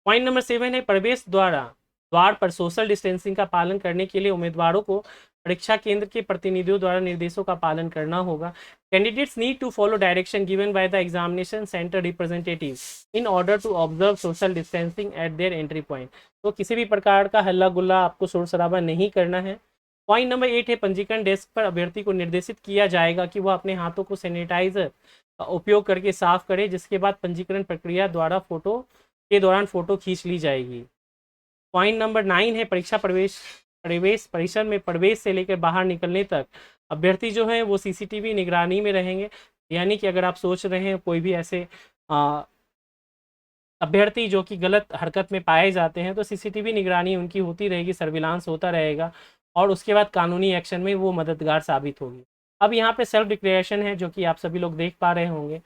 पॉइंट नंबर 7 है, प्रवेश द्वार पर सोशल डिस्टेंसिंग का पालन करने के लिए उम्मीदवारों को परीक्षा केंद्र के प्रतिनिधियों द्वारा निर्देशों का पालन करना होगा। Candidates need to follow direction given by the examination centre representative in order to observe social distancing at their entry point. तो किसी भी प्रकार का हल्ला गुल्ला आपको शोर शराबा नहीं करना है। पॉइंट नंबर 8 है, पंजीकरण डेस्क पर अभ्यर्थी को निर्देशित किया जाएगा कि वह अपने हाथों को सैनिटाइजर का उपयोग करके साफ करे, जिसके बाद पंजीकरण प्रक्रिया द्वारा के दौरान फोटो खींच ली जाएगी। पॉइंट नंबर 9 है, प्रवेश परिसर में प्रवेश से लेकर बाहर निकलने तक अभ्यर्थी जो है वो CCTV निगरानी में रहेंगे। यानी कि अगर आप सोच रहे हैं कोई भी ऐसे अभ्यर्थी जो कि गलत हरकत में पाए जाते हैं, तो CCTV निगरानी उनकी होती रहेगी, सर्विलांस होता रहेगा, और उसके बाद कानूनी एक्शन में वो मददगार साबित होगी। अब यहाँ पे सेल्फ डिक्लेरेशन है जो कि आप सभी लोग देख पा रहे होंगे।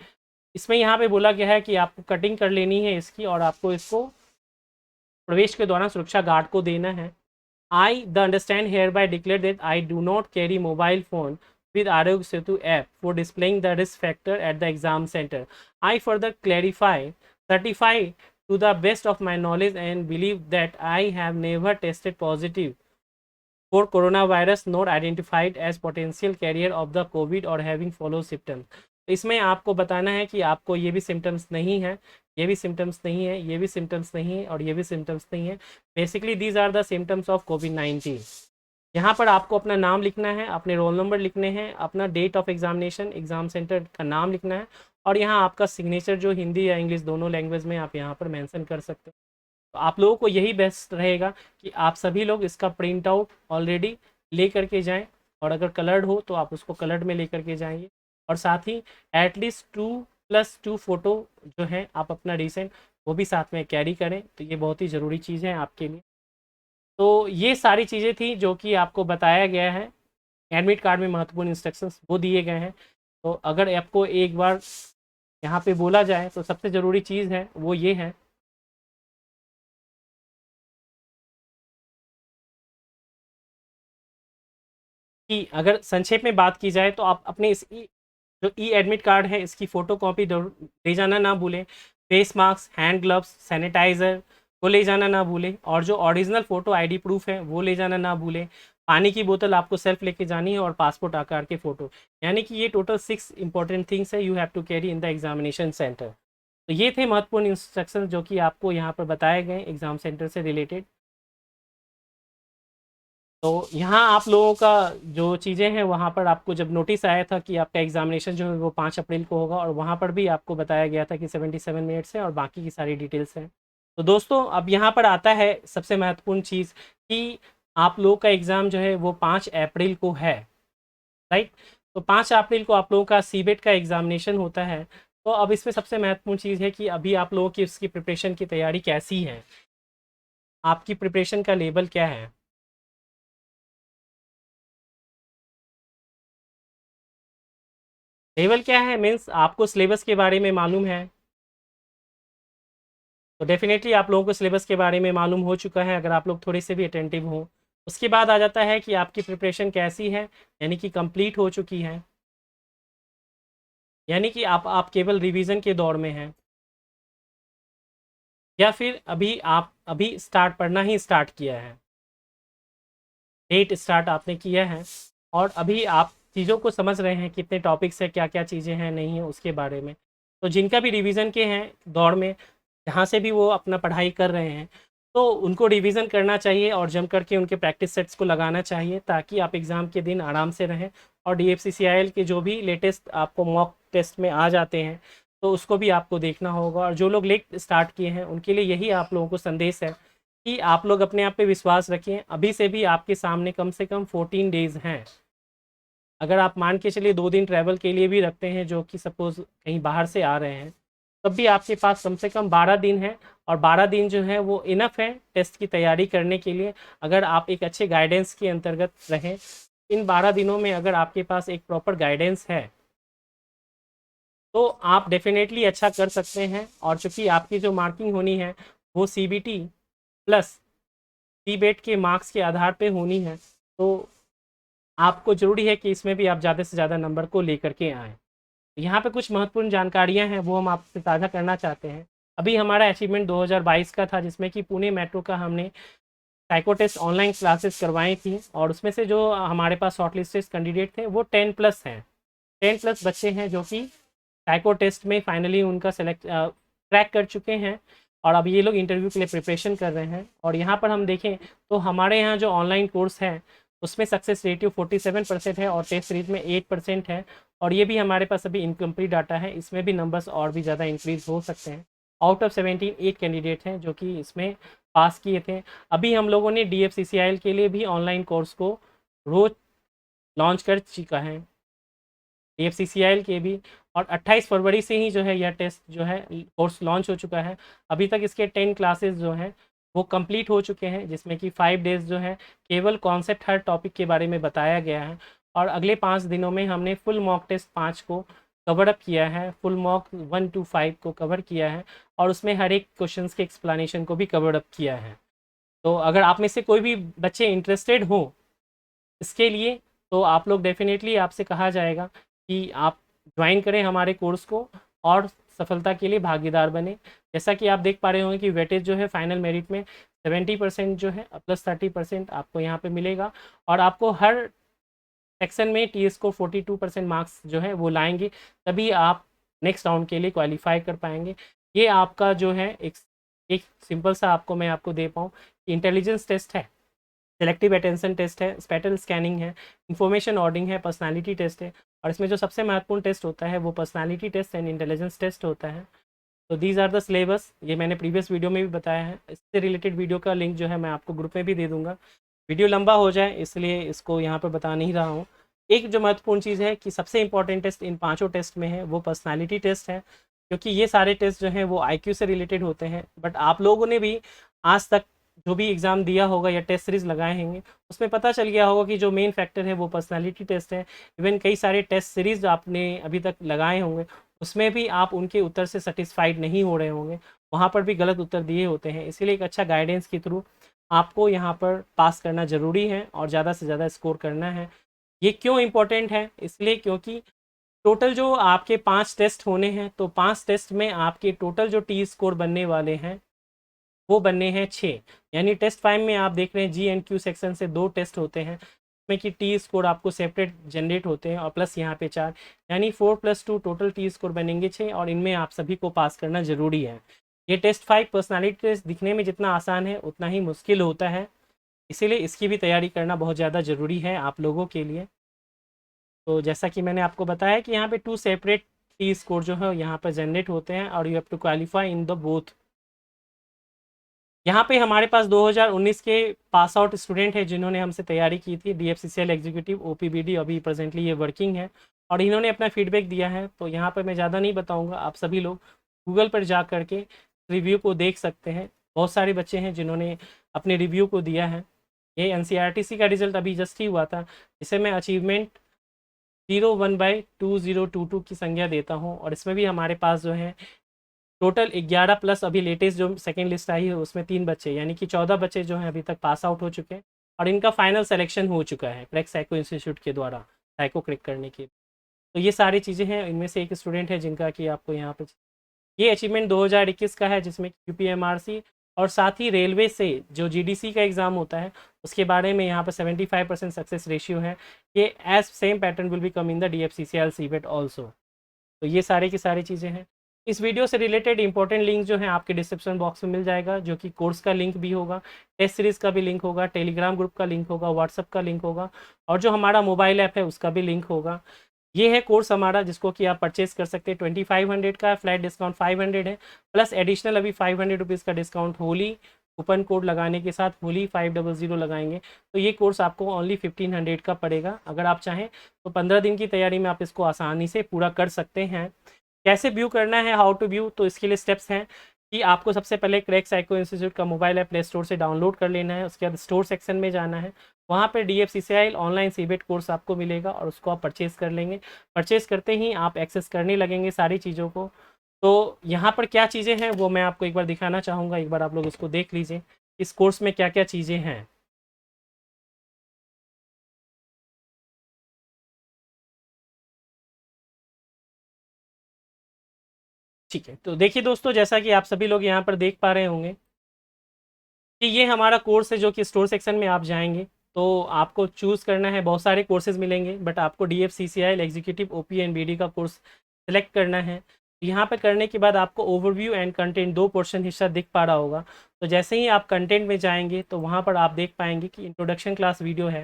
इसमें यहाँ पे बोला गया है कि आपको कटिंग कर लेनी है इसकी, और आपको इसको प्रवेश के दौरान सुरक्षा गार्ड को देना है। I the understand hereby declare that I do not carry mobile phone with Arogya Setu app for displaying the risk factor at the exam center. I further certify to the best of my knowledge and belief that I have never tested positive for coronavirus nor identified as potential carrier of the COVID or having follow symptoms. इसमें आपको बताना है कि आपको ये भी symptoms नहीं है, ये भी सिम्टम्स नहीं है, ये भी सिम्टम्स नहीं है और ये भी सिम्टम्स नहीं है। Basically these are the symptoms of कोविड-19। यहाँ पर आपको अपना नाम लिखना है, अपने रोल नंबर लिखने हैं, अपना date of examination, exam centre का नाम लिखना है और यहाँ आपका सिग्नेचर जो हिंदी या इंग्लिश दोनों लैंग्वेज में आप यहाँ पर मेंशन कर सकते हैं। तो आप लोगों को यही बेस्ट रहेगा कि आप सभी लोग इसका प्रिंट आउट ऑलरेडी ले करके जाएं और अगर कलर्ड हो तो आप उसको कलर्ड में ले करके जाएंगे और साथ ही एटलीस्ट 2+2 फ़ोटो जो है आप अपना रिसेंट वो भी साथ में कैरी करें। तो ये बहुत ही ज़रूरी चीज़ है आपके लिए। तो ये सारी चीज़ें थी जो कि आपको बताया गया है, एडमिट कार्ड में महत्वपूर्ण इंस्ट्रक्शंस वो दिए गए हैं। तो अगर आपको एक बार यहाँ पे बोला जाए तो सबसे ज़रूरी चीज़ है वो ये है कि अगर संक्षेप में बात की जाए तो आप अपने इस जो ई एडमिट कार्ड है इसकी फ़ोटो कॉपी ले जाना ना भूलें। Face mask, hand gloves, sanitizer को ले जाना ना भूलें और जो ओरिजिनल फ़ोटो आईडी प्रूफ है वो ले जाना ना भूलें। पानी की बोतल आपको सेल्फ लेके जानी है और पासपोर्ट आकार के फ़ोटो, यानी कि ये टोटल 6 इंपॉर्टेंट थिंग्स है you have to carry in the examination centre. तो ये थे महत्वपूर्ण इंस्ट्रक्शन जो कि आपको यहाँ पर बताए गए एग्ज़ाम सेंटर से रिलेटेड। तो यहाँ आप लोगों का जो चीज़ें हैं वहाँ पर आपको जब नोटिस आया था कि आपका एग्जामिनेशन जो है वो 5 अप्रैल को होगा और वहाँ पर भी आपको बताया गया था कि 77 मिनट्स है और बाकी की सारी डिटेल्स हैं। तो दोस्तों अब यहाँ पर आता है सबसे महत्वपूर्ण चीज़ कि आप लोगों का एग्ज़ाम जो है वो 5 अप्रैल को है, राइट। तो 5 अप्रैल को आप लोगों का सीबेट का एग्ज़ामिनेशन होता है। तो अब इसमें सबसे महत्वपूर्ण चीज़ है कि अभी आप लोगों की उसकी प्रिपरेशन की तैयारी कैसी है, आपकी प्रिपरेशन का लेवल क्या है। लेवल क्या है मीन्स आपको सिलेबस के बारे में मालूम है, तो डेफिनेटली आप लोगों को सिलेबस के बारे में मालूम हो चुका है अगर आप लोग थोड़े से भी अटेंटिव हों। उसके बाद आ जाता है कि आपकी प्रिपरेशन कैसी है, यानी कि कंप्लीट हो चुकी है, यानी कि आप केवल रिवीजन के दौर में हैं या फिर अभी स्टार्ट पढ़ना ही स्टार्ट किया है, डेट स्टार्ट आपने किया है और अभी आप चीज़ों को समझ रहे हैं कितने टॉपिक्स हैं, क्या क्या चीज़ें हैं नहीं है उसके बारे में। तो जिनका भी रिवीजन के हैं दौर में, जहाँ से भी वो अपना पढ़ाई कर रहे हैं, तो उनको रिवीजन करना चाहिए और जम करके उनके प्रैक्टिस सेट्स को लगाना चाहिए ताकि आप एग्ज़ाम के दिन आराम से रहें। और DFCCIL के जो भी लेटेस्ट आपको मॉक टेस्ट में आ जाते हैं तो उसको भी आपको देखना होगा। और जो लोग लेट स्टार्ट किए हैं उनके लिए यही आप लोगों को संदेश है कि आप लोग अपने आप पे विश्वास रखें। अभी से भी आपके सामने कम से कम 14 डेज़ हैं। अगर आप मान के चलिए 2 दिन ट्रैवल के लिए भी रखते हैं जो कि सपोज़ कहीं बाहर से आ रहे हैं, तब भी आपके पास कम से कम 12 दिन है और 12 दिन जो है वो इनफ है टेस्ट की तैयारी करने के लिए। अगर आप एक अच्छे गाइडेंस के अंतर्गत रहें, इन 12 दिनों में अगर आपके पास एक प्रॉपर गाइडेंस है तो आप डेफिनेटली अच्छा कर सकते हैं। और चूँकि आपकी जो मार्किंग होनी है वो CBT प्लस सीबेट के मार्क्स के आधार पे होनी है, तो आपको ज़रूरी है कि इसमें भी आप ज़्यादा से ज़्यादा नंबर को लेकर के आएँ। यहाँ पे कुछ महत्वपूर्ण जानकारियाँ हैं वो हम आपसे साझा करना चाहते हैं। अभी हमारा अचीवमेंट 2022 का था जिसमें कि पुणे मेट्रो का हमने साइको टेस्ट ऑनलाइन क्लासेस करवाई थी और उसमें से जो हमारे पास शॉर्टलिस्टेड कैंडिडेट थे वो 10+ हैं। 10+ बच्चे हैं जो कि साइको टेस्ट में फाइनली उनका सेलेक्ट क्रैक कर चुके हैं और अब ये लोग इंटरव्यू के लिए प्रिपरेशन कर रहे हैं। और यहाँ पर हम देखें तो हमारे यहाँ जो ऑनलाइन कोर्स है उसमें सक्सेस रेटियो 47% है और टेस्ट सीरीज में 8% है। और ये भी हमारे पास अभी इनकम्प्लीट डाटा है, इसमें भी नंबर्स और भी ज़्यादा इंक्रीज हो सकते हैं। आउट ऑफ 17 8 कैंडिडेट हैं जो कि इसमें पास किए थे। अभी हम लोगों ने DFCCIL के लिए भी ऑनलाइन कोर्स को रोज लॉन्च कर चुका है, DFCCIL के भी। और 28 फरवरी से ही जो है यह टेस्ट जो है कोर्स लॉन्च हो चुका है। अभी तक इसके 10 क्लासेस जो हैं वो कंप्लीट हो चुके हैं जिसमें कि 5 डेज़ जो है केवल कॉन्सेप्ट हर टॉपिक के बारे में बताया गया है। और अगले 5 दिनों में हमने फुल मॉक टेस्ट 5 को कवर अप किया है, फुल मॉक 1 to 5 को कवर किया है और उसमें हर एक क्वेश्चंस के एक्सप्लेनेशन को भी कवर अप किया है। तो अगर आप में से कोई भी बच्चे इंटरेस्टेड हो इसके लिए तो आप लोग डेफिनेटली आपसे कहा जाएगा कि आप ज्वाइन करें हमारे कोर्स को और सफलता के लिए भागीदार बने। जैसा कि आप देख पा रहे होंगे कि वेटेज जो है फाइनल मेरिट में 70% जो है प्लस 30% आपको यहाँ पे मिलेगा, और आपको हर सेक्शन में टी को 42% मार्क्स जो है वो लाएंगे, तभी आप नेक्स्ट राउंड के लिए क्वालिफाई कर पाएंगे। ये आपका जो है एक सिंपल सा आपको मैं आपको दे पाऊँ, इंटेलिजेंस टेस्ट है, सेलेक्टिव अटेंशन टेस्ट है, स्पेटल स्कैनिंग है, इंफॉर्मेशन ऑर्डिंग है, पर्सनालिटी टेस्ट है, और इसमें जो सबसे महत्वपूर्ण टेस्ट होता है वो personality test and intelligence test होता है। तो दीज आर द सिलेबस, ये मैंने प्रीवियस वीडियो में भी बताया है। इससे रिलेटेड वीडियो का लिंक जो है मैं आपको ग्रुप में भी दे दूंगा। वीडियो लंबा हो जाए इसलिए इसको यहाँ पर बता नहीं रहा हूँ। एक जो महत्वपूर्ण चीज़ है कि सबसे इंपॉर्टेंट टेस्ट इन पांचों टेस्ट में है वो पर्सनालिटी टेस्ट है, क्योंकि ये सारे टेस्ट जो हैं वो आईक्यू से रिलेटेड होते हैं। बट आप लोगों ने भी आज तक जो भी एग्ज़ाम दिया होगा या टेस्ट सीरीज लगाए होंगे उसमें पता चल गया होगा कि जो मेन फैक्टर है वो पर्सनालिटी टेस्ट है। इवन कई सारे टेस्ट सीरीज आपने अभी तक लगाए होंगे उसमें भी आप उनके उत्तर से सेटिस्फाइड नहीं हो रहे होंगे, वहाँ पर भी गलत उत्तर दिए होते हैं। इसीलिए एक अच्छा गाइडेंस के थ्रू आपको यहाँ पर पास करना ज़रूरी है और ज़्यादा से ज़्यादा स्कोर करना है। ये क्यों इम्पोर्टेंट है? इसलिए क्योंकि टोटल जो आपके 5 टेस्ट होने हैं, तो 5 टेस्ट में आपके टोटल जो टी स्कोर बनने वाले हैं वो बनने हैं 6। यानी टेस्ट 5 में आप देख रहे हैं GNQ सेक्शन से 2 टेस्ट होते हैं, जिसमें कि टी स्कोर आपको सेपरेट जनरेट होते हैं, और प्लस यहाँ पे 4, यानी 4 + 2 टोटल टी स्कोर बनेंगे 6, और इनमें आप सभी को पास करना ज़रूरी है। ये टेस्ट 5 पर्सनालिटी टेस्ट दिखने में जितना आसान है उतना ही मुश्किल होता है, इसीलिए इसकी भी तैयारी करना बहुत ज़्यादा ज़रूरी है आप लोगों के लिए। तो जैसा कि मैंने आपको बताया कि यहाँ पे 2 सेपरेट टी स्कोर जो है यहाँ पर जनरेट होते हैं, और you have to qualify in the both. यहाँ पे हमारे पास 2019 के पास आउट स्टूडेंट हैं जिन्होंने हमसे तैयारी की थी, DFCCL एग्जीक्यूटिव OPBD, अभी प्रेजेंटली ये वर्किंग है, और इन्होंने अपना फीडबैक दिया है। तो यहाँ पर मैं ज़्यादा नहीं बताऊँगा, आप सभी लोग गूगल पर जा करके रिव्यू को देख सकते हैं। बहुत सारे बच्चे हैं जिन्होंने अपने रिव्यू को दिया है। ये NCERTC का रिजल्ट अभी जस्ट ही हुआ था, जिसे मैं अचीवमेंट 01/2022 की संज्ञा देता हूँ, और इसमें भी हमारे पास जो है टोटल 11 प्लस अभी लेटेस्ट जो सेकेंड लिस्ट आई है उसमें 3 बच्चे, यानी कि 14 बच्चे जो हैं अभी तक पास आउट हो चुके हैं, और इनका फाइनल सिलेक्शन हो चुका है क्रैक साइको इंस्टीट्यूट के द्वारा साइको क्रैक करने के। तो ये सारी चीज़ें हैं, इनमें से एक स्टूडेंट है जिनका कि आपको यहाँ पे ये अचीवमेंट 2021 का है, जिसमें UPMRC और साथ ही रेलवे से जो GDC का एग्ज़ाम होता है उसके बारे में यहाँ पर 75% सक्सेस रेशियो है। ये as same pattern will be come in the DFCCL CBET also. तो ये सारी की सारी चीज़ें हैं। इस वीडियो से रिलेटेड इंपॉर्टेंट लिंक जो है आपके डिस्क्रिप्शन बॉक्स में मिल जाएगा, जो कि कोर्स का लिंक भी होगा, टेस्ट सीरीज़ का भी लिंक होगा, टेलीग्राम ग्रुप का लिंक होगा, व्हाट्सअप का लिंक होगा, और जो हमारा मोबाइल ऐप है उसका भी लिंक होगा। ये है कोर्स हमारा जिसको कि आप परचेज कर सकते हैं। 2500 का फ्लैट डिस्काउंट 500 है, प्लस एडिशनल अभी 500 रुपीज़ का डिस्काउंट होली कूपन कोड लगाने के साथ होली 500 लगाएंगे, तो ये कोर्स आपको ओनली 1500 का पड़ेगा। अगर आप चाहें तो 15 दिन की तैयारी में आप इसको आसानी से पूरा कर सकते हैं। कैसे व्यू करना है, हाउ टू व्यू, तो इसके लिए स्टेप्स हैं कि आपको सबसे पहले क्रैक साइको इंस्टीट्यूट का मोबाइल ऐप प्ले स्टोर से डाउनलोड कर लेना है। उसके बाद स्टोर सेक्शन में जाना है, वहाँ पर DFCCL ऑनलाइन CBET कोर्स आपको मिलेगा और उसको आप परचेज़ कर लेंगे। परचेज़ करते ही आप एक्सेस करने लगेंगे सारी चीज़ों को। तो यहाँ पर क्या चीज़ें हैं वो मैं आपको एक बार दिखाना चाहूँगा, एक बार आप लोग इसको देख लीजिए इस कोर्स में क्या क्या चीज़ें हैं। ठीक है, तो देखिए दोस्तों, जैसा कि आप सभी लोग यहाँ पर देख पा रहे होंगे कि ये हमारा कोर्स है, जो कि स्टोर सेक्शन में आप जाएंगे तो आपको चूज़ करना है। बहुत सारे कोर्सेज मिलेंगे, बट आपको DFCCL एग्जीक्यूटिव OPNBD का कोर्स सेलेक्ट करना है। यहाँ पे करने के बाद आपको ओवरव्यू एंड कंटेंट 2 पोर्शन हिस्सा दिख पा रहा होगा। तो जैसे ही आप कंटेंट में जाएंगे तो वहाँ पर आप देख पाएंगे कि इंट्रोडक्शन क्लास वीडियो है,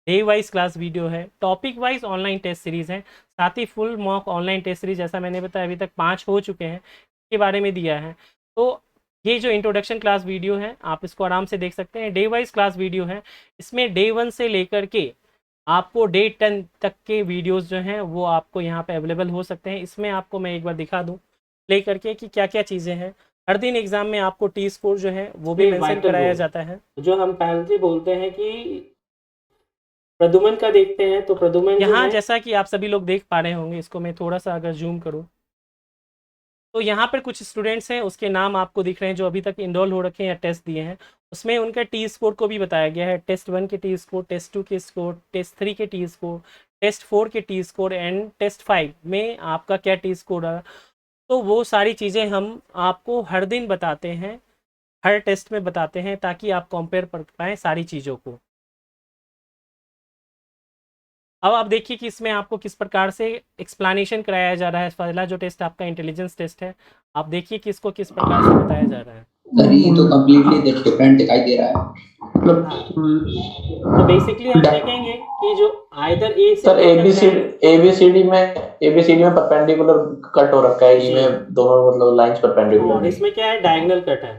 डे वाइज क्लास वीडियो है, topic wise online test series है, साथ ही full mock online test series, जैसा मैंने बताया अभी तक 5 हो चुके हैं, के बारे में दिया है। तो ये जो इंट्रोडक्शन क्लास वीडियो है आप इसको आराम से देख सकते हैं। डे वाइज क्लास वीडियो है, इसमें डे 1 से लेकर के आपको डे 10 तक के वीडियोस जो हैं वो आपको यहाँ पे अवेलेबल हो सकते हैं। इसमें आपको मैं एक बार दिखा दूँ प्ले करके कि क्या क्या चीज़ें हैं। हर दिन एग्जाम में आपको टी स्कोर जो है वो भी मेंशन कराया जाता है। जो हम पहले बोलते हैं कि प्रदुमन का देखते हैं, तो प्रदुमन यहाँ जैसा कि आप सभी लोग देख पा रहे होंगे, इसको मैं थोड़ा सा अगर जूम करूँ तो यहाँ पर कुछ स्टूडेंट्स हैं, उसके नाम आपको दिख रहे हैं जो अभी तक इनरोल हो रखे हैं या टेस्ट दिए हैं। उसमें उनका टी स्कोर को भी बताया गया है, टेस्ट 1 के टी स्कोर, टेस्ट 2 के स्कोर, टेस्ट 3 के टी स्कोर, टेस्ट 4 के टी स्कोर एंड टेस्ट 5 में आपका क्या टी स्कोर रहा। तो वो सारी चीज़ें हम आपको हर दिन बताते हैं, हर टेस्ट में बताते हैं, ताकि आप कंपेयर कर पाएँ सारी चीज़ों को। अब आप देखिए कि इसमें आपको किस प्रकार से एक्सप्लेनेशन कराया जा रहा है। पहला जो टेस्ट आपका इंटेलिजेंस टेस्ट है, आप देखिए कि इसको किस प्रकार से बताया जा रहा है। सर ये तो कम्प्लीटली डिफरेंट दिखाई दे रहा है। हाँ, तो बेसिकली हम देखेंगे कि जो आइदर ए से सर लेकर जेड, एबीसीडी में परपेंडिकुलर कट हो रखा है, ई जी, में दोनों मतलब लाइंस परपेंडिकुलर और नहीं, इसमें क्या है, डायगोनल कट है।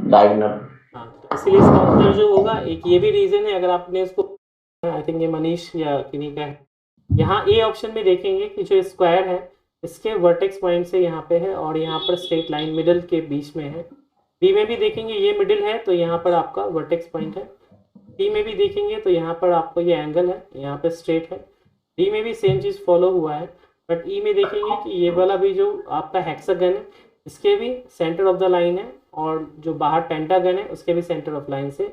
डायगोनल। हाँ, तो इसलिए इसका उत्तर जो होगा, एक ये भी रीज़न है, अगर आपने इसको, आई थिंक ये मनीष या किन्हीं का है, यहाँ ए ऑप्शन में देखेंगे कि जो स्क्वायर है इसके वर्टेक्स पॉइंट से यहाँ पे है और यहाँ पर स्ट्रेट लाइन मिडल के बीच में है। बी में भी देखेंगे ये मिडिल है, तो यहाँ पर आपका वर्टेक्स पॉइंट है। सी में भी देखेंगे तो यहाँ पर आपको ये एंगल है, यहाँ पर स्ट्रेट है। डी में भी सेम चीज़ फॉलो हुआ है। बट ई में देखेंगे कि ये वाला भी जो आपका हेक्सागन है, इसके भी सेंटर ऑफ द लाइन है, और जो बाहर पेंटागन है उसके भी सेंटर ऑफ लाइन से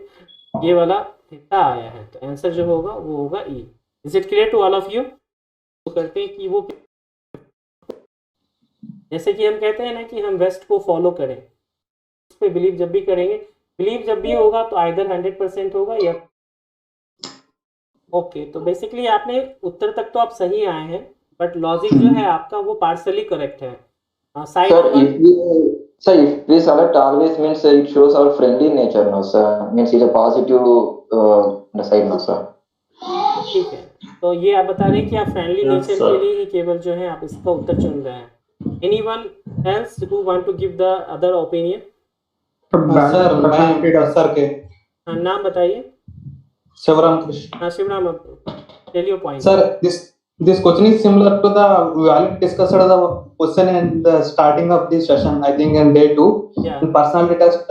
ये वाला हिस्सा आया है। तो आंसर जो होगा वो होगा ई। Is it clear to all of you? तो करते हैं कि वो, जैसे कि हम कहते हैं ना कि हम वेस्ट को फॉलो करें, इस पे बिलीव जब भी करेंगे, बिलीव जब भी होगा तो आइदर 100% होगा या ओके। तो बेसिकली आपने उत्तर तक तो आप सही आए हैं, बट लॉजिक जो है आपका वो पार्सली करेक्ट है। Side Sir, if we select always means it shows our friendly nature, no sir. Means it's a positive side, no sir. ठीक है, तो ये आप बता रहे हैं कि आप फ्रेंडली Yes, नेचर sir. के लिए ही केवल जो है आप इसका उत्तर चुन रहे हैं। Anyone else who want to give the other opinion? Sir मैं सर के नाम बताइए। शिवराम कृष्ण। हाँ Shivaram, tell your point. Sir, this question is similar to the we already discussed the question in the starting of this session. I think in day 2 Yeah. in personality test,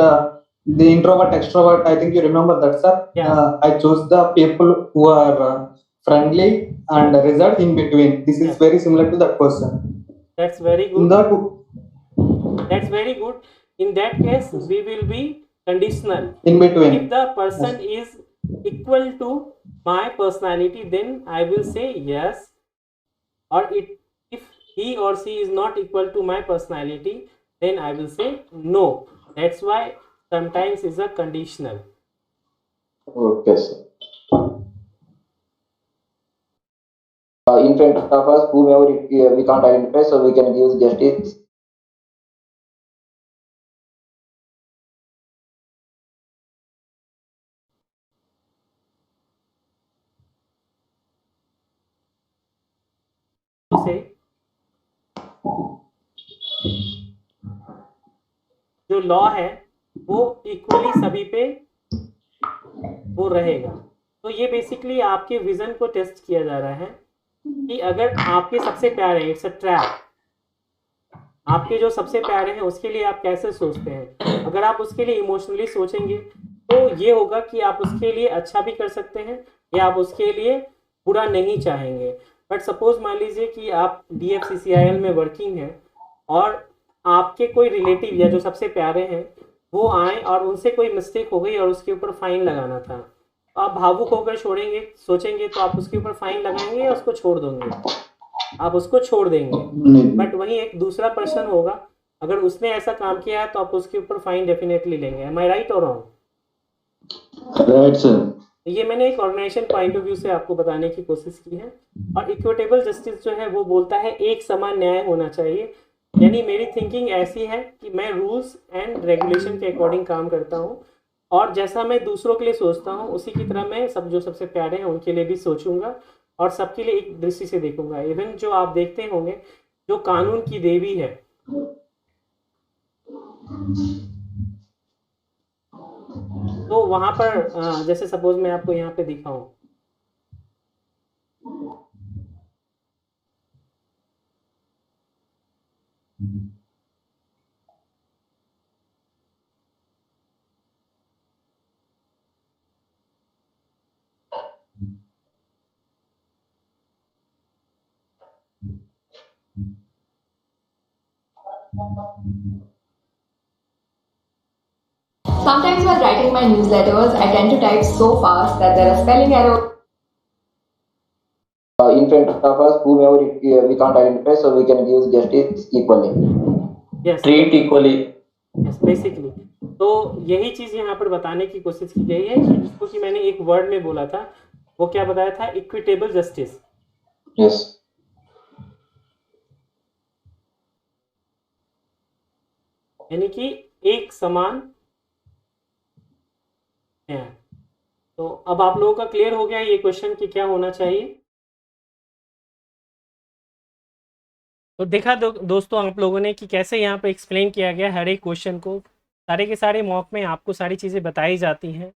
the introvert extrovert. I think you remember that, sir. Yeah. I chose the people who are friendly and result in between. This is very similar to that question. That's very good. That's very good. In that case, we will be conditional. In between. If the person is equal to my personality, then I will say yes. Or if he or she is not equal to my personality, then I will say no. That's why sometimes is a conditional. Okay, sir. In front of us, whomever we can't identify, so we can give justice. से जो law है वो equally सभी पे वो रहेगा। तो ये बेसिकली आपके विजन को टेस्ट किया जा रहा है कि अगर आपके सबसे प्यारे, इट्स अ ट्रैप, आपके जो सबसे प्यारे हैं उसके लिए आप कैसे सोचते हैं। अगर आप उसके लिए इमोशनली सोचेंगे तो ये होगा कि आप उसके लिए अच्छा भी कर सकते हैं या आप उसके लिए बुरा नहीं चाहेंगे। बट सपोज मान लीजिए कि आप DFCCIL में वर्किंग हैं और आपके कोई रिलेटिव या जो सबसे प्यारे हैं वो आए और उनसे कोई मिस्टेक हो गई और उसके ऊपर फाइन लगाना था, तो आप भावुक होकर छोड़ेंगे, सोचेंगे तो आप उसके ऊपर फाइन लगाएंगे या उसको छोड़ दोगे? आप उसको छोड़ देंगे। बट वहीं एक दूसरा पर्सन होगा, अगर उसने ऐसा काम किया है तो आप उसके ऊपर फाइन डेफिनेटली लेंगे। एम आई राइट और रॉन्ग? Right sir. ये मैंने एक ऑर्गेनाइजेशन पॉइंट ऑफ व्यू से आपको बताने की कोशिश की है। और इक्विटेबल जस्टिस जो है वो बोलता है एक समान न्याय होना चाहिए। यानी मेरी थिंकिंग ऐसी है कि मैं रूल्स एंड रेगुलेशन के अकॉर्डिंग काम करता हूँ, और जैसा मैं दूसरों के लिए सोचता हूँ उसी की तरह मैं जो सबसे प्यारे हैं उनके लिए भी सोचूंगा और सबके लिए एक दृष्टि से देखूंगा। इवन जो आप देखते होंगे जो कानून की देवी है, तो वहां पर जैसे सपोज मैं आपको यहाँ पे दिखाऊं, Sometimes while writing my newsletters, I tend to type so fast that there are spelling errors. in front of us, whomever we can't identify, so we can give justice equally. Yes, Treat equally. yes, basically तो यही चीज़ यहाँ पर बताने की कोशिश की गई है कि जिसको कि मैंने एक वर्ड में बोला था, वो क्या बताया था, इक्विटेबल जस्टिस। Yes. यानी कि एक समान न्याय। तो अब आप लोगों का क्लियर हो गया ये क्वेश्चन कि क्या होना चाहिए। तो देखा दोस्तों आप लोगों ने कि कैसे यहाँ पे एक्सप्लेन किया गया हर एक क्वेश्चन को, सारे के सारे मॉक में आपको सारी चीज़ें बताई जाती हैं,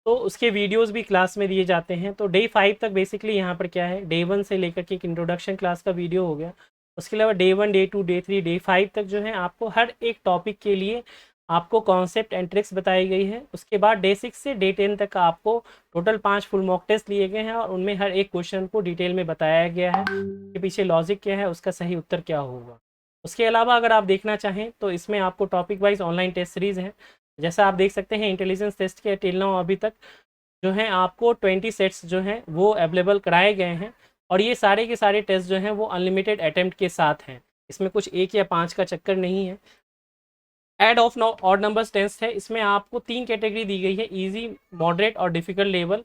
तो उसके वीडियोस भी क्लास में दिए जाते हैं। तो डे 5 तक बेसिकली यहाँ पर क्या है, डे 1 से लेकर के एक इंट्रोडक्शन क्लास का वीडियो हो गया, उसके अलावा डे 1, डे 2, डे 3, डे 5 तक जो है आपको हर एक टॉपिक के लिए आपको कॉन्सेप्ट एंड ट्रिक्स बताई गई है। उसके बाद डे 6 से डे 10 तक आपको टोटल 5 फुल मॉक टेस्ट लिए गए हैं और उनमें हर एक क्वेश्चन को डिटेल में बताया गया है कि पीछे लॉजिक क्या है, उसका सही उत्तर क्या होगा। उसके अलावा अगर आप देखना चाहें तो इसमें आपको topic wise online test series है। जैसा आप देख सकते हैं इंटेलिजेंस टेस्ट के टिल नाउ अभी तक जो है आपको 20 सेट्स जो हैं वो अवेलेबल कराए गए हैं और ये सारे के सारे टेस्ट जो हैं वो अनलिमिटेड अटेम्प्ट के साथ हैं। इसमें कुछ 1 या 5 का चक्कर नहीं है। Add of odd numbers test है, इसमें आपको 3 कैटेगरी दी गई है, इजी, मॉडरेट और डिफ़िकल्ट लेवल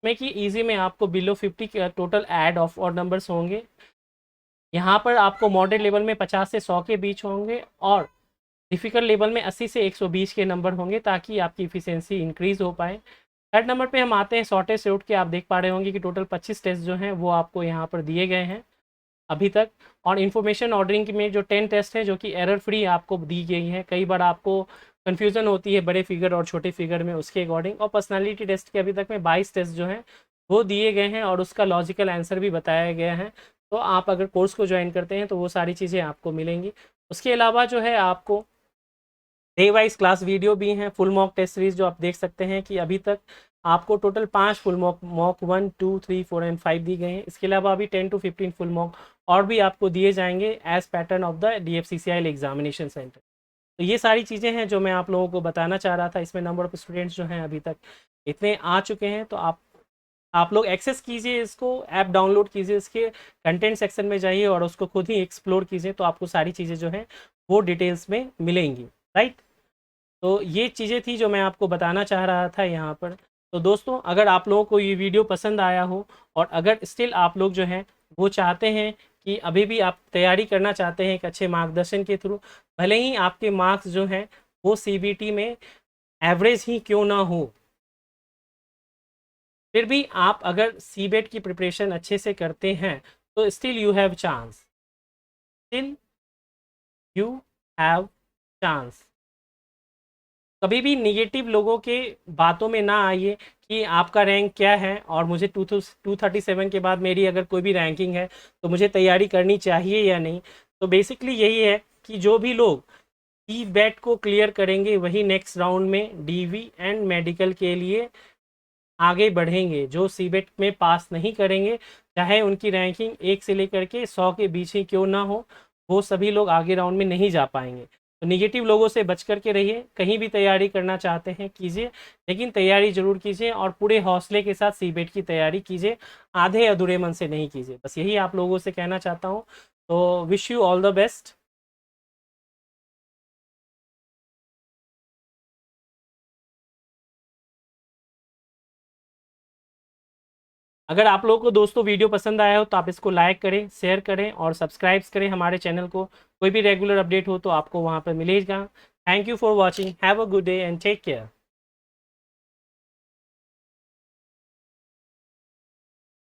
में। कि इजी में आपको बिलो 50 के total add of odd numbers होंगे। यहाँ पर आपको मॉडरेट लेवल में 50 से 100 के बीच होंगे और डिफ़िकल्ट लेवल में 80 से 120 के नंबर होंगे ताकि आपकी इफ़िशियंसी इंक्रीज़ हो पाए। थर्ड नंबर पे हम आते हैं शॉर्टेज से उठ के। आप देख पा रहे होंगे कि टोटल 25 टेस्ट जो हैं वो आपको यहाँ पर दिए गए हैं अभी तक। और इन्फॉर्मेशन ऑर्डरिंग में जो 10 टेस्ट है जो कि एरर फ्री आपको दी गई है। कई बार आपको कन्फ्यूज़न होती है बड़े फिगर और छोटे फिगर में, उसके अकॉर्डिंग। और पर्सनालिटी टेस्ट के अभी तक में 22 टेस्ट जो हैं वो दिए गए हैं और उसका लॉजिकल आंसर भी बताया गया है। तो आप अगर कोर्स को ज्वाइन करते हैं तो वो सारी चीज़ें आपको मिलेंगी। उसके अलावा जो है आपको डे वाइज क्लास वीडियो भी हैं, फुल मॉक टेस्ट सीरीज जो आप देख सकते हैं कि अभी तक आपको टोटल 5 फुल मॉक 1, 2, 3, 4 एंड 5 दी गई हैं। इसके अलावा अभी 10 to 15 फुल मॉक और भी आपको दिए जाएंगे as pattern of the DFCCIL examination centre. तो ये सारी चीज़ें हैं जो मैं आप लोगों को बताना चाह रहा था। इसमें नंबर ऑफ स्टूडेंट्स जो हैं अभी तक इतने आ चुके हैं, तो आप लोग एक्सेस कीजिए, इसको ऐप डाउनलोड कीजिए, इसके कंटेंट सेक्शन में जाइए और उसको खुद ही एक्सप्लोर कीजिए, तो आपको सारी चीज़ें जो हैं वो डिटेल्स में मिलेंगी, राइट। तो ये चीज़ें थी जो मैं आपको बताना चाह रहा था यहाँ पर। तो दोस्तों अगर आप लोगों को ये वीडियो पसंद आया हो और अगर स्टिल आप लोग जो हैं वो चाहते हैं कि अभी भी आप तैयारी करना चाहते हैं एक अच्छे मार्गदर्शन के थ्रू, भले ही आपके मार्क्स जो हैं वो CBT में एवरेज ही क्यों ना हो, फिर भी आप अगर CBET की प्रिपरेशन अच्छे से करते हैं तो still you have chance, still you have chance. कभी भी निगेटिव लोगों के बातों में ना आइए कि आपका रैंक क्या है और मुझे 237 के बाद मेरी अगर कोई भी रैंकिंग है तो मुझे तैयारी करनी चाहिए या नहीं। तो बेसिकली यही है कि जो भी लोग CBET को क्लियर करेंगे वही नेक्स्ट राउंड में DV एंड मेडिकल के लिए आगे बढ़ेंगे। जो CBET में पास नहीं करेंगे, चाहे उनकी रैंकिंग 1 से लेकर के 100 के बीच ही क्यों ना हो, वो सभी लोग आगे राउंड में नहीं जा पाएंगे। तो निगेटिव लोगों से बच कर के रहिए। कहीं भी तैयारी करना चाहते हैं कीजिए, लेकिन तैयारी ज़रूर कीजिए और पूरे हौसले के साथ CBET की तैयारी कीजिए, आधे अधूरे मन से नहीं कीजिए। बस यही आप लोगों से कहना चाहता हूँ। तो wish you all the best. अगर आप लोगों को दोस्तों वीडियो पसंद आया हो तो आप इसको लाइक करें, शेयर करें और सब्सक्राइब करें हमारे चैनल को। कोई भी रेगुलर अपडेट हो तो आपको वहाँ पर मिलेगा। Thank you for watching, have a good day and take care.